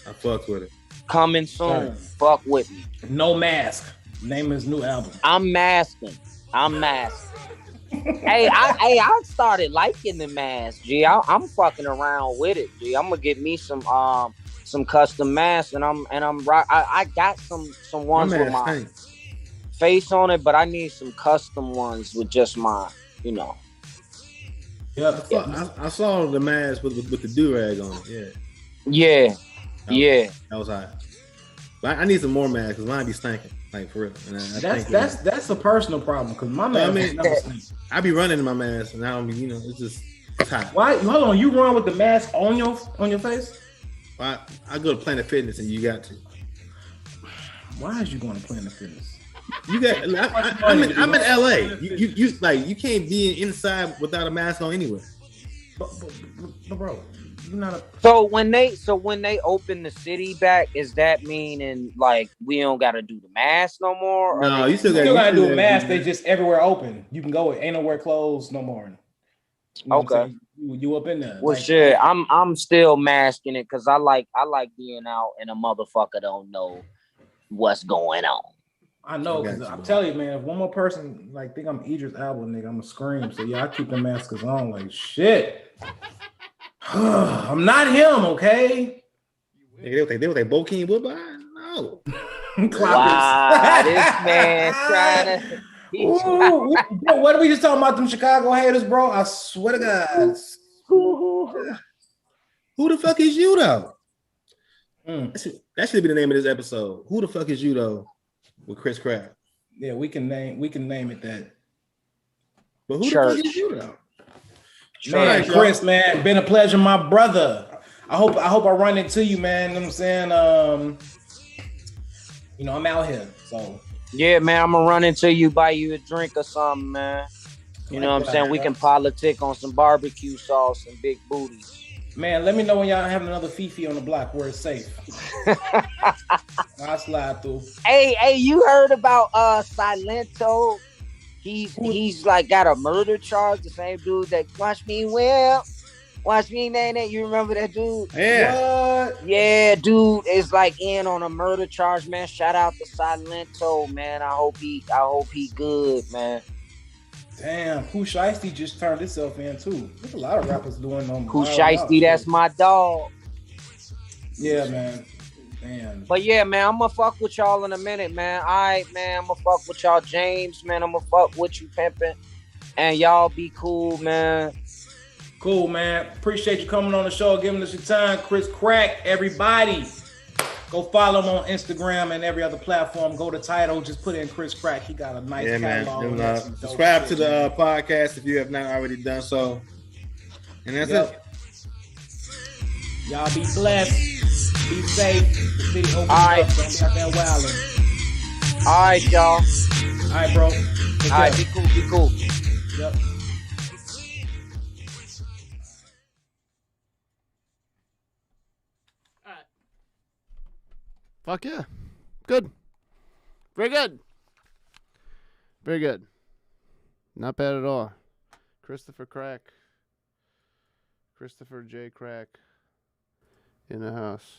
B: I fucked with it.
C: Coming soon. Fuck with me.
A: No Mask. Name his new album.
C: I'm masking. Hey, I started liking the mask, G. I'm fucking around with it, G. I'm gonna get me some custom masks, and I got some ones with my face on it, but I need some custom ones with just my,
A: Yeah,
B: I saw the mask with the do-rag on it.
C: Yeah.
B: That was hot. But I need some more masks because mine be stinking. Like for real. And
A: that's a personal problem because my mask never stinks.
B: I be running in my mask and I don't be, it's just hot.
A: Why? Hold on, you run with the mask on your face?
B: I go to Planet Fitness and you got to.
A: Why is you going to Planet Fitness?
B: You got. I'm in LA. You can't be inside without a mask on anywhere.
A: But bro.
C: So when they open the city back, is that meaning like we don't gotta do the mask no more?
B: No, you still
A: gotta do a mask. They just everywhere open. You can go. Ain't nowhere closed no more.
C: Okay.
A: You up in there?
C: Well, shit. I'm still masking it because I like being out and a motherfucker don't know what's going on.
A: I know, because I'm telling you, man, if one more person think I'm Idris Elba, nigga, I'm gonna scream. So yeah, I keep the masks on like shit. I'm not him, okay?
B: They both King Woodbine? No.
C: Wow, this man trying to.
A: What are we just talking about? Them Chicago haters, bro? I swear to God.
B: Who the fuck is you though? That should be the name of this episode. Who the fuck is you though? With Chris Crack.
A: Yeah, we can name it that.
B: But who the fuck is you though?
A: Man, Chris, man, been a pleasure, my brother. I hope I run into you, man. You know what I'm saying? I'm out here, so
C: yeah, man, I'm gonna run into you, buy you a drink or something, man. You know what I'm saying? We can politic on some barbecue sauce and big booties.
A: Man, let me know when y'all have another Fifi on the block where it's safe. I'll slide through.
C: Hey, you heard about Silento? He's like got a murder charge. The same dude that watch me, Nene. You remember that dude?
B: Yeah.
A: What?
C: Yeah, dude is like in on a murder charge, man. Shout out to Silento, man. I hope he good, man.
A: Damn, Pooh Shiesty just turned himself in too. There's a lot of rappers doing them.
C: Pooh Shiesty, that's my dog.
A: Yeah, man. Man.
C: But yeah, man, I'm gonna fuck with y'all in a minute, man. All right, man, I'm gonna fuck with y'all, James, man. I'm gonna fuck with you, pimping, and y'all be cool, man.
A: Cool, man. Appreciate you coming on the show, giving us your time. Chris Crack, everybody. Go follow him on Instagram and every other platform. Go to title, just put in Chris Crack. He got a nice catalog.
B: And,
A: and some dope
B: subscribe
A: shit,
B: to the
A: man.
B: podcast if you have not already done so. And that's
A: Yep.
B: it.
A: Y'all be blessed. Be safe. The city opening
C: All right.
A: up. Don't be out there wilding.
C: All right, y'all.
A: All right, bro. Take
C: All right,
A: care.
C: be cool, be cool.
A: Yep.
D: Fuck yeah. Good. Very good. Very good. Not bad at all. Christopher Crack. Christopher J. Crack in the house.